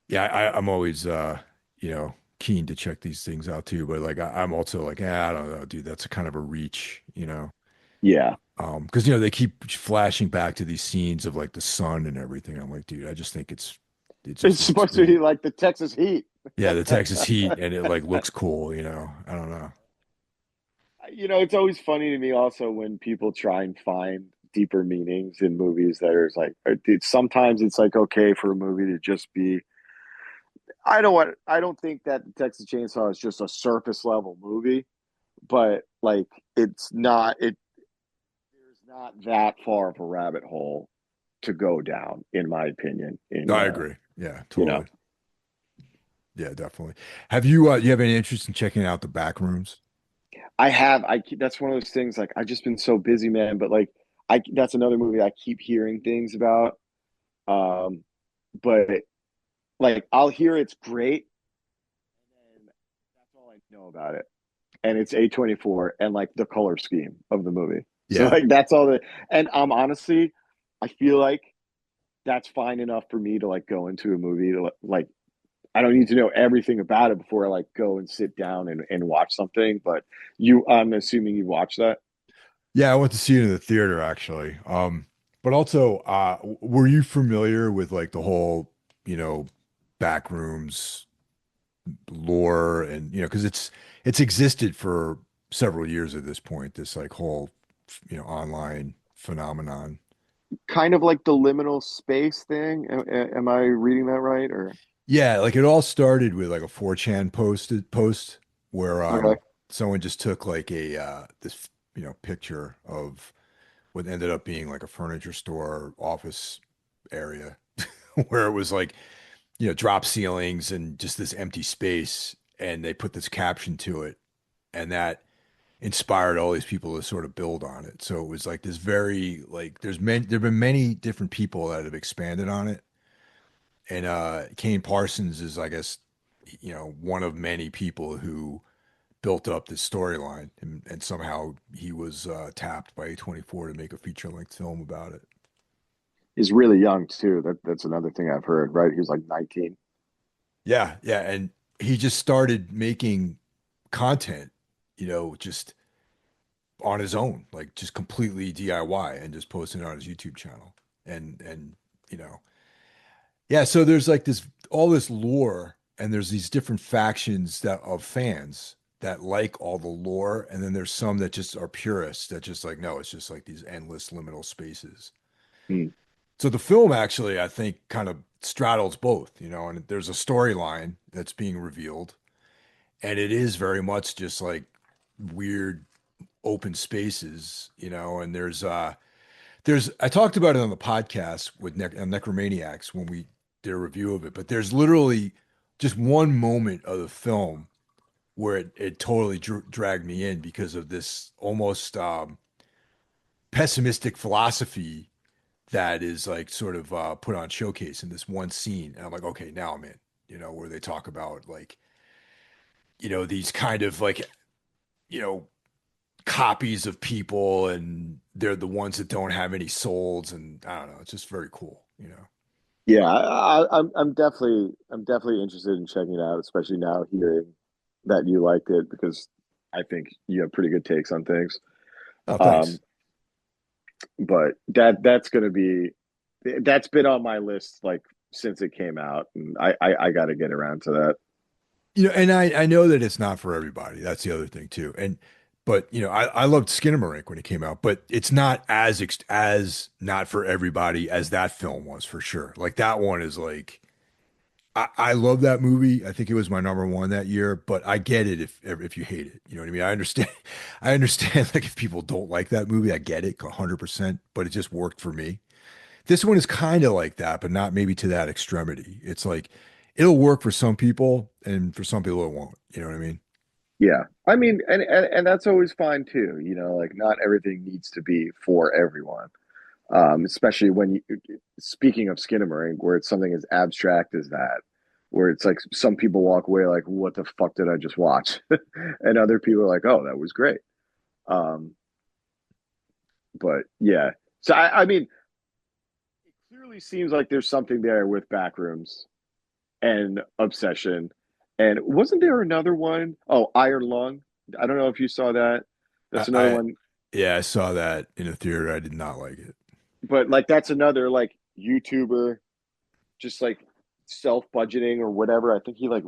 Yeah, I'm always, keen to check these things out too, but like I'm also like, I don't know, dude, that's a kind of a reach, you know. Yeah. Because they keep flashing back to these scenes of like the sun and everything. I'm like, dude, I just think it just It's looks supposed to be cool. like the Texas heat. Yeah, the Texas heat, and it like looks cool, you know. I don't know. It's always funny to me also when people try and find deeper meanings in movies that are like, sometimes it's like okay for a movie to just be. I don't think that Texas Chainsaw is just a surface level movie, but like there's not that far of a rabbit hole to go down, in my opinion. No, I agree. Yeah, You know, totally. Yeah, definitely. Have you have any interest in checking out the back rooms? that's one of those things. Like I've just been so busy, man. But like, that's another movie I keep hearing things about. Um, but like I'll hear it's great, and that's all I know about it. And it's A24 and like the color scheme of the movie. So Yeah. like that's all that. And honestly, I feel like that's fine enough for me to like go into a movie to like I don't need to know everything about it before I like go and sit down and watch something. But I'm assuming you watch that. Yeah, I went to see it in the theater actually. But also, were you familiar with like the whole, you know, back rooms lore and because it's existed for several years at this point, this like whole, online phenomenon. Kind of like the liminal space thing. Am I reading that right? Or Yeah, like it all started with like a 4chan post where okay, someone just took like a this picture of what ended up being like a furniture store office area where it was like drop ceilings and just this empty space, and they put this caption to it, and that inspired all these people to sort of build on it. So it was like this very like there've been many different people that have expanded on it, and Kane Parsons is, I guess, one of many people who built up this storyline, and somehow he was tapped by A24 to make a feature-length film about it. he's really young too. That's another thing I've heard. Right, he was like 19. Yeah, yeah, and he just started making content, just on his own, like just completely DIY, and just posting it on his YouTube channel. And you know, yeah, so there's like this all this lore, and there's these different factions that of fans that like all the lore, and then there's some that just are purists that just like, no, it's just like these endless liminal spaces. Hmm. So the film actually, I think, kind of straddles both, and there's a storyline that's being revealed, and it is very much just like weird open spaces, and there's I talked about it on the podcast with Necromaniacs when we did a review of it, but there's literally just one moment of the film where it totally dragged me in because of this almost pessimistic philosophy that is like sort of put on showcase in this one scene. And I'm like, okay, now I'm in, where they talk about like, these kind of like, you know, copies of people, and they're the ones that don't have any souls. And I don't know, it's just very cool. Yeah, I'm definitely interested in checking it out, especially now hearing that you liked it because I think you have pretty good takes on things. Oh, thanks. Um, but that's been on my list like since it came out, and I got to get around to that. And I know that it's not for everybody. That's the other thing too. But I loved Skinamarink when it came out, but it's not as not for everybody as that film was for sure. Like that one is like I love that movie. I think it was my number one that year, but I get it if you hate it. You know what I mean? I understand. I understand like if people don't like that movie, I get it 100%, but it just worked for me. This one is kind of like that, but not maybe to that extremity. It's like it'll work for some people, and for some people it won't. You know what I mean? Yeah, I mean, and that's always fine too. Like not everything needs to be for everyone. Especially when speaking of Skinamarink, where it's something as abstract as that, where it's like some people walk away like, "What the fuck did I just watch?" and other people are like, "Oh, that was great." Um, but yeah, so I mean, it clearly seems like there's something there with Backrooms and Obsession, And wasn't there another one? Oh, Iron Lung. I don't know if you saw that. That's another I one. yeah, I saw that in a theater. I did not like it. But like that's another like YouTuber just like self-budgeting or whatever. I think he like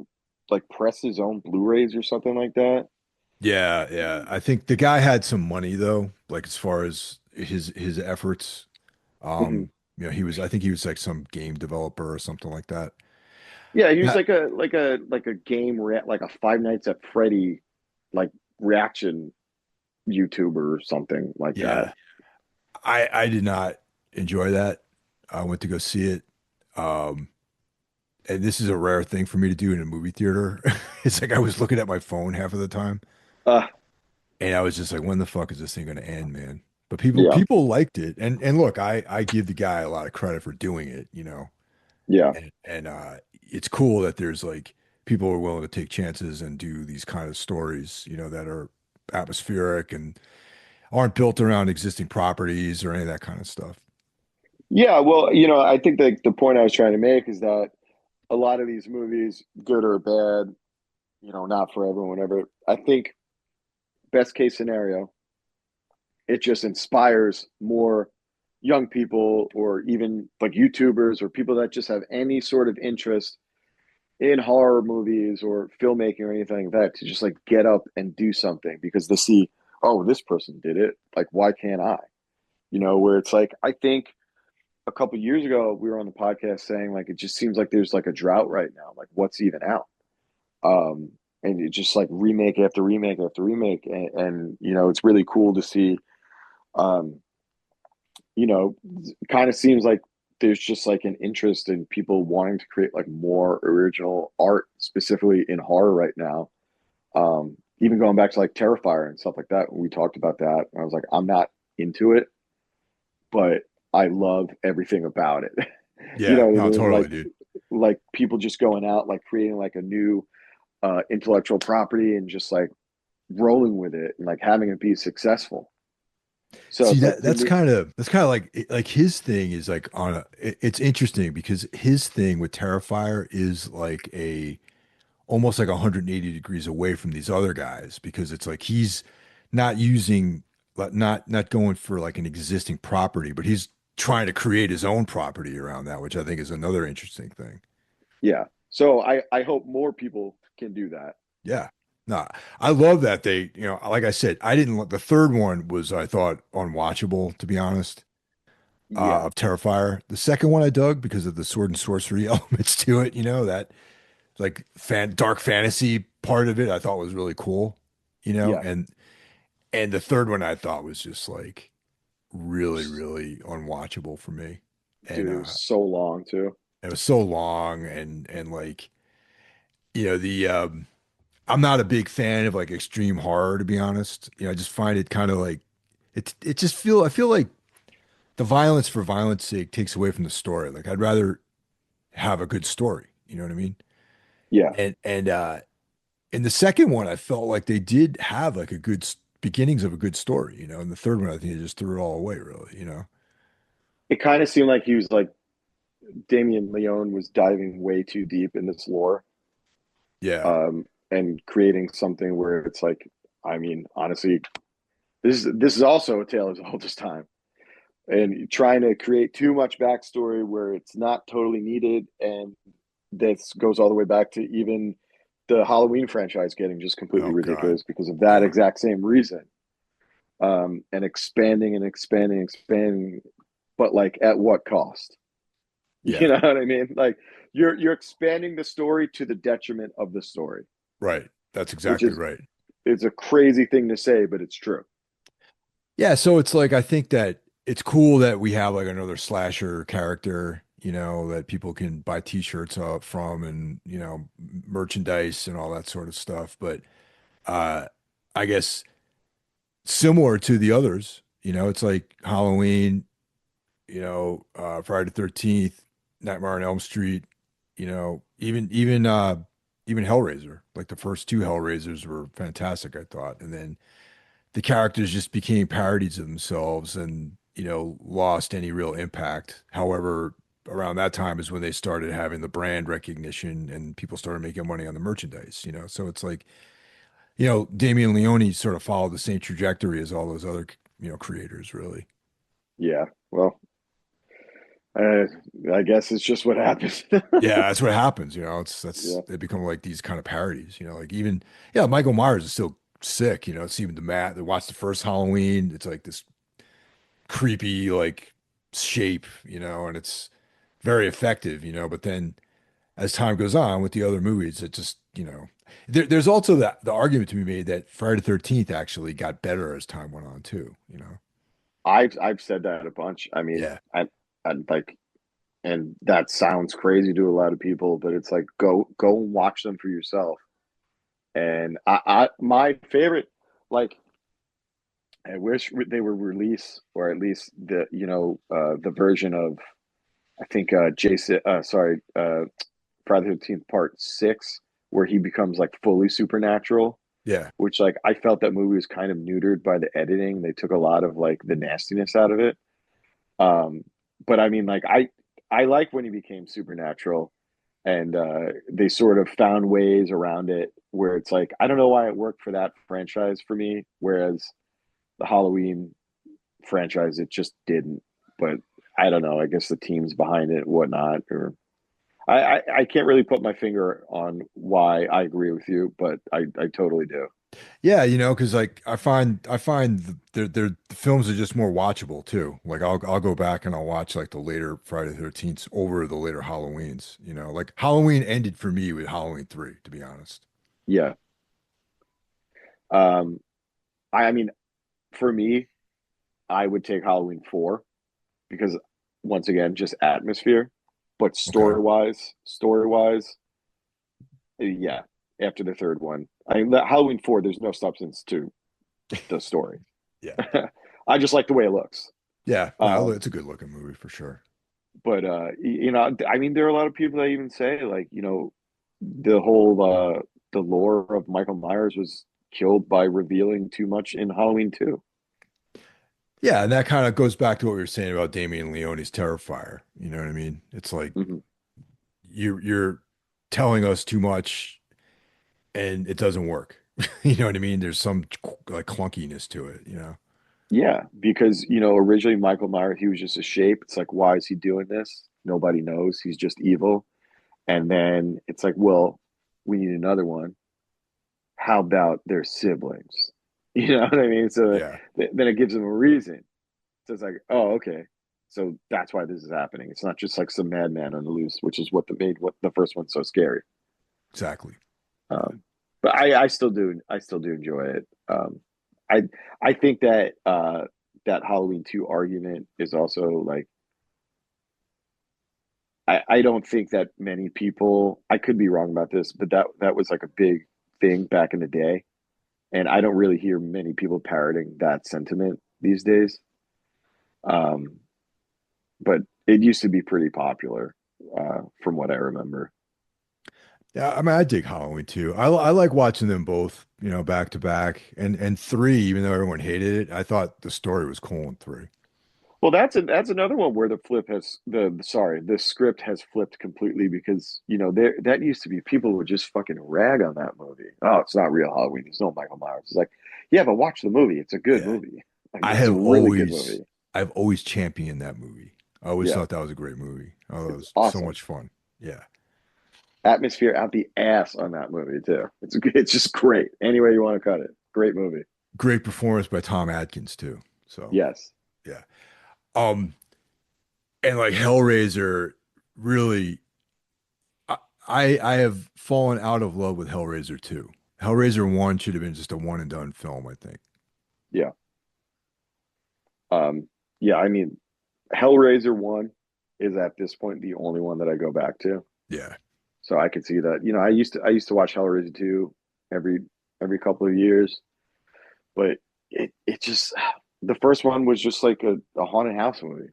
pressed his own Blu-rays or something like that. Yeah, yeah. I think the guy had some money though, like as far as his efforts. Mhm. He was I think he was like some game developer or something like that. Yeah, he was Yeah, like a game like a Five Nights at Freddy like reaction YouTuber or something like that. yeah. I did not enjoy that. I went to go see it. Um, and this is a rare thing for me to do in a movie theater. It's like I was looking at my phone half of the time, Uh and I was just like, when the fuck is this thing going to end, man? But people yeah, people liked it, and look, I give the guy a lot of credit for doing it, yeah. and it's cool that there's like people are willing to take chances and do these kind of stories, that are atmospheric and aren't built around existing properties or any of that kind of stuff. Yeah, well, I think the point I was trying to make is that a lot of these movies, good or bad, not for everyone, whatever. I think best case scenario, it just inspires more young people or even like YouTubers or people that just have any sort of interest in horror movies or filmmaking or anything like that to just like get up and do something because they see, oh, this person did it. Like, why can't I? Where it's like, I think a couple years ago we were on the podcast saying like it just seems like there's like a drought right now. Like, what's even out? Um, and it just like remake after remake after remake, and it's really cool to see. Um, kind of seems like there's just like an interest in people wanting to create like more original art, specifically in horror right now. Even going back to like Terrifier and stuff like that, we talked about that. I was like, I'm not into it, but I love everything about it. You Yeah, know what I no, mean? totally, dude. Like people just going out, like creating like a new intellectual property and just like rolling with it and like having it be successful. So See it's like that to that's me, kind of like his thing is like it's interesting because his thing with Terrifier is like a almost like 180 degrees away from these other guys because it's like he's not using not going for like an existing property, but he's trying to create his own property around that, which I think is another interesting thing. yeah. So I hope more people can do that. Yeah. No, I love that like I said, I didn't the third one was I thought unwatchable to be honest. Yeah, Of Terrifier. The second one I dug because of the sword and sorcery elements to it, that like dark fantasy part of it I thought was really cool, yeah, and the third one I thought was just like really, really unwatchable for me. And dude, it was so long too. it was so long and like, the I'm not a big fan of like extreme horror to be honest. I just find it kind of like it just I feel like the violence for violence sake takes away from the story. Like I'd rather have a good story. You know what I mean? Yeah, And in the second one, I felt like they did have like a beginnings of a good story. And the third one, I think they just threw it all away, really. it kind of seemed like he was like Damien Leone was diving way too deep in this lore, Yeah. and creating something where it's like, I mean, honestly, this is also a tale as old as time, and trying to create too much backstory where it's not totally needed, and this goes all the way back to even the Halloween franchise getting just completely Oh God. ridiculous because of that Yeah. exact same reason. And expanding and expanding, expanding, but like at what cost? You Yeah. know what I mean? Like you're expanding the story to the detriment of the story, Right. That's which exactly is right. it's a crazy thing to say, but it's true. Yeah. So it's like I think that it's cool that we have like another slasher character, that people can buy t-shirts up from and, merchandise and all that sort of stuff. But uh I guess similar to the others, it's like Halloween, Friday the 13th, Nightmare on Elm Street, even Hellraiser. Like the first two Hellraisers were fantastic, I thought. And then the characters just became parodies of themselves and, lost any real impact. However, around that time is when they started having the brand recognition and people started making money on the merchandise, you know. So it's like, you know, Damien Leone sort of followed the same trajectory as all those other, you know, creators, really. Yeah. Well, uh, I guess it's just what happens. Yeah, that's what happens, you know. That's Yeah. they become like these kind of parodies, you know, like even yeah, Michael Myers is still sick, you know. It's even the Matt that watched the first Halloween, it's like this creepy like shape, you know, and it's very effective, you know, but then as time goes on with the other movies, it just, you know, there's also the argument to be made that Friday the 13th actually got better as time went on too, you know. I've said that a bunch. I mean, Yeah. I like, and that sounds crazy to a lot of people, but it's like go and watch them for yourself. And I my favorite, like, I wish they were released, or at least the version of, I think Jason sorry Friday the 13th Part 6, where he becomes like fully supernatural, Yeah. which, like, I felt that movie was kind of neutered by the editing. They took a lot of like the nastiness out of it. Um, but I mean, like, I like when he became supernatural, and they sort of found ways around it where it's like, I don't know why it worked for that franchise for me, whereas the Halloween franchise, it just didn't. But I don't know. I guess the teams behind it, whatnot, or I can't really put my finger on why I agree with you, but I totally do. Yeah, you know, because like I find the films are just more watchable too. Like I'll go back and I'll watch like the later Friday the 13th over the later Halloweens, you know. Like Halloween ended for me with Halloween 3, to be honest. Yeah. Um, I mean, for me, I would take Halloween 4, because, once again, just atmosphere. But Okay. story wise, yeah, after the third one, I mean, the Halloween 4, there's no substance to the story. Yeah. I just like the way it looks. Yeah. No, Um, it's a good looking movie for sure. but I mean, there are a lot of people that even say, like, the whole the lore of Michael Myers was killed by revealing too much in Halloween 2. Yeah, and that kind of goes back to what we were saying about Damien Leone's Terrifier. You know what I mean? It's like Hmm. you're telling us too much and it doesn't work. You know what I mean? There's some like clunkiness to it, you know? Yeah, because originally Michael Myers, he was just a shape. It's like, why is he doing this? Nobody knows. He's just evil. And then it's like, well, we need another one. How about their siblings? You know what I mean? So Yeah, then it gives them a reason. So it's like, oh, okay. So that's why this is happening. It's not just like some madman on the loose, which is what the first one so scary. exactly. Yeah. Um, but I still do enjoy it. I I think that that Halloween 2 argument is also like, I don't think that many people, I could be wrong about this, but that was like a big thing back in the day, and I don't really hear many people parroting that sentiment these days. Um, but it used to be pretty popular, from what I remember. Yeah, I mean, I dig Halloween too. I like watching them both, you know, back to back. And three, even though everyone hated it, I thought the story was cool in three. Well, that's another one where the script has flipped completely, because there that used to be, people would just fucking rag on that movie. Oh, it's not real Halloween. There's no Michael Myers. It's like, yeah, but watch the movie. It's a good Yeah. movie. Like, I it's a have really good always movie. I've always championed that movie. I always Yeah, thought that was a great movie. Oh, it it's was so awesome. much fun. Yeah. Atmosphere out the ass on that movie too. It's just great. Any way you want to cut it, great movie. Great performance by Tom Atkins too. So, Yes. yeah. Um, and like Hellraiser really I have fallen out of love with Hellraiser 2. Hellraiser 1 should have been just a one and done film, I think. Yeah. Um, yeah. I mean, Hellraiser 1 is at this point the only one that I go back to. Yeah. So I could see that. I used to watch Hellraiser 2 every every couple of years, but it just, the first one was just like a haunted house movie.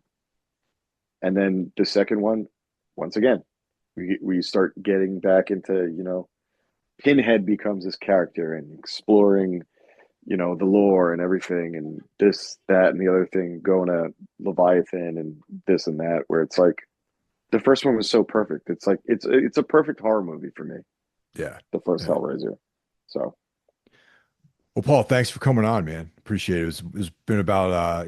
And then the second one, once again, we start getting back into, Pinhead becomes this character and exploring, the lore and everything, and this, that, and the other thing, going to Leviathan and this and that, where it's like, The first one was so perfect. It's like it's a perfect horror movie for me. Yeah. The first Yeah. Hellraiser. So Well, Paul, thanks for coming on, man. Appreciate it. It's been about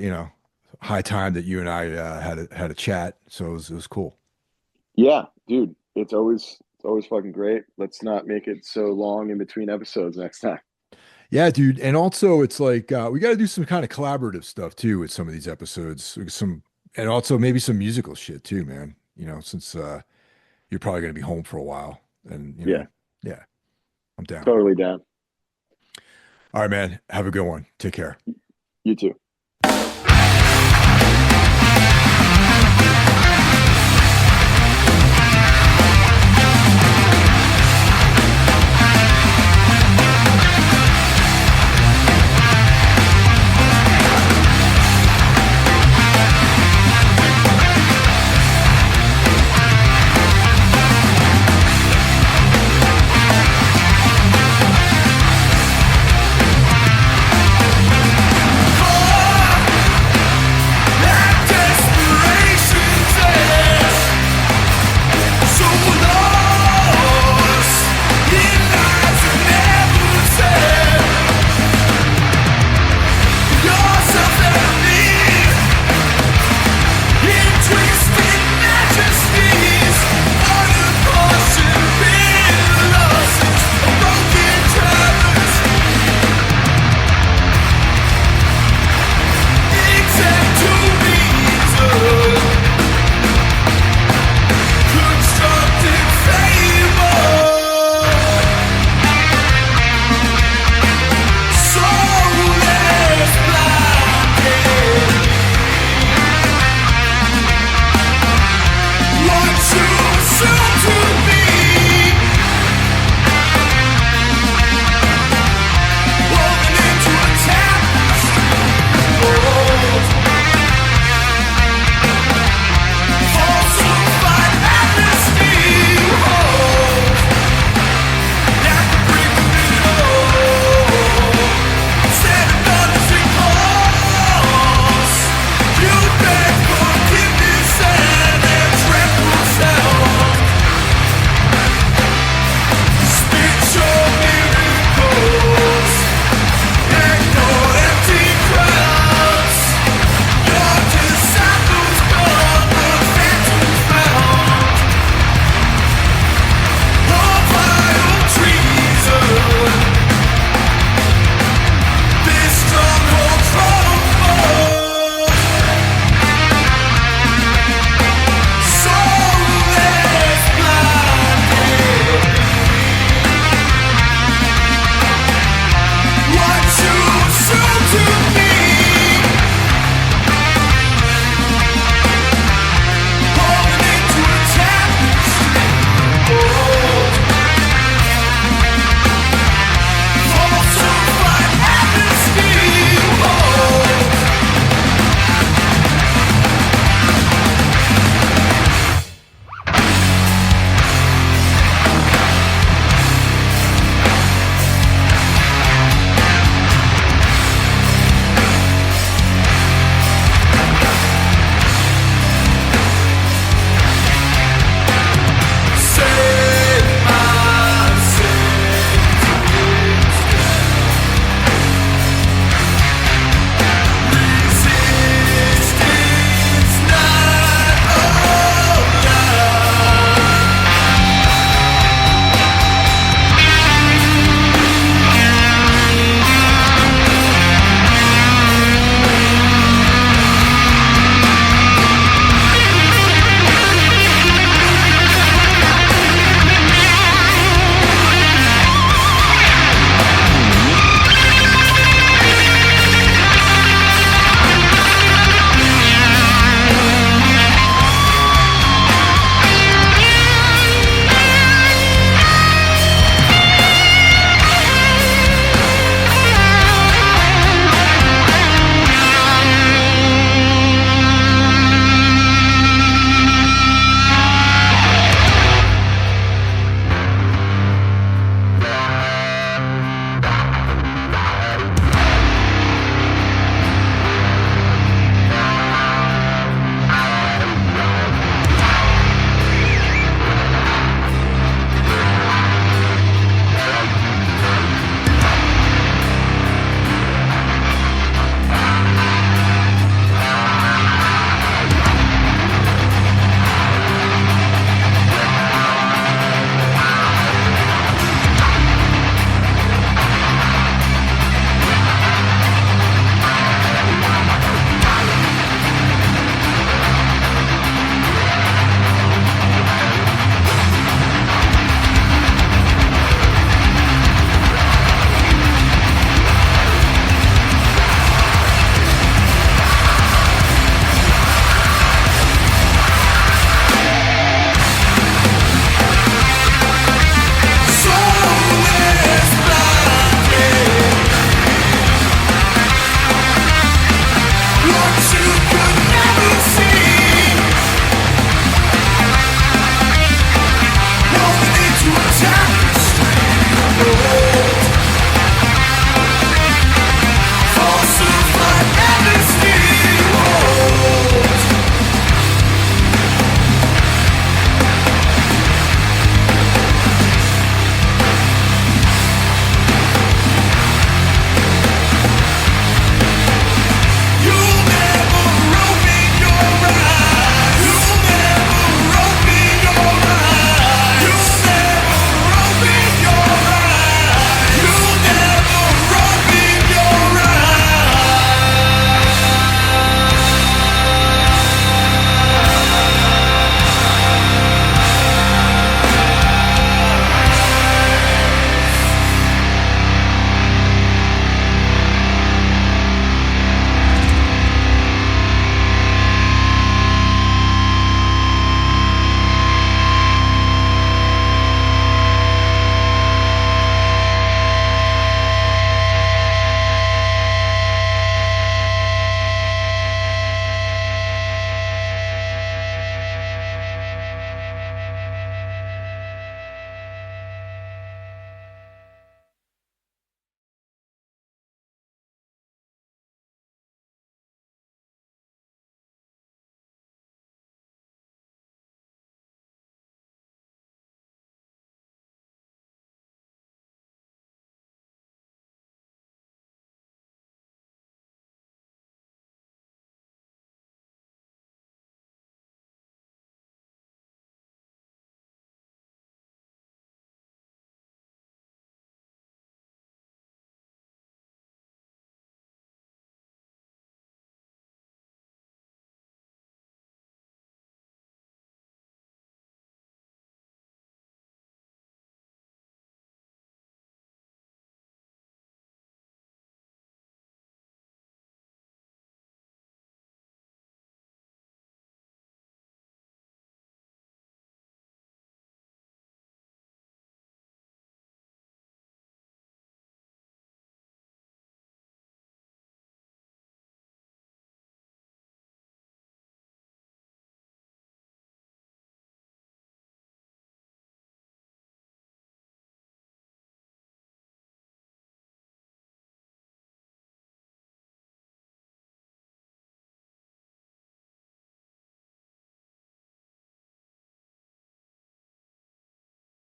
high time that you and I had a chat. So it was cool. yeah, dude, it's always fucking great. Let's not make it so long in between episodes next time. Yeah, dude. And also it's like we got to do some kind of collaborative stuff too with some of these episodes. Some and also maybe some musical shit too, man. Since you're probably going to be home for a while and Yeah, yeah, I'm down. totally down. All right, man. Have a good one. Take care. You too.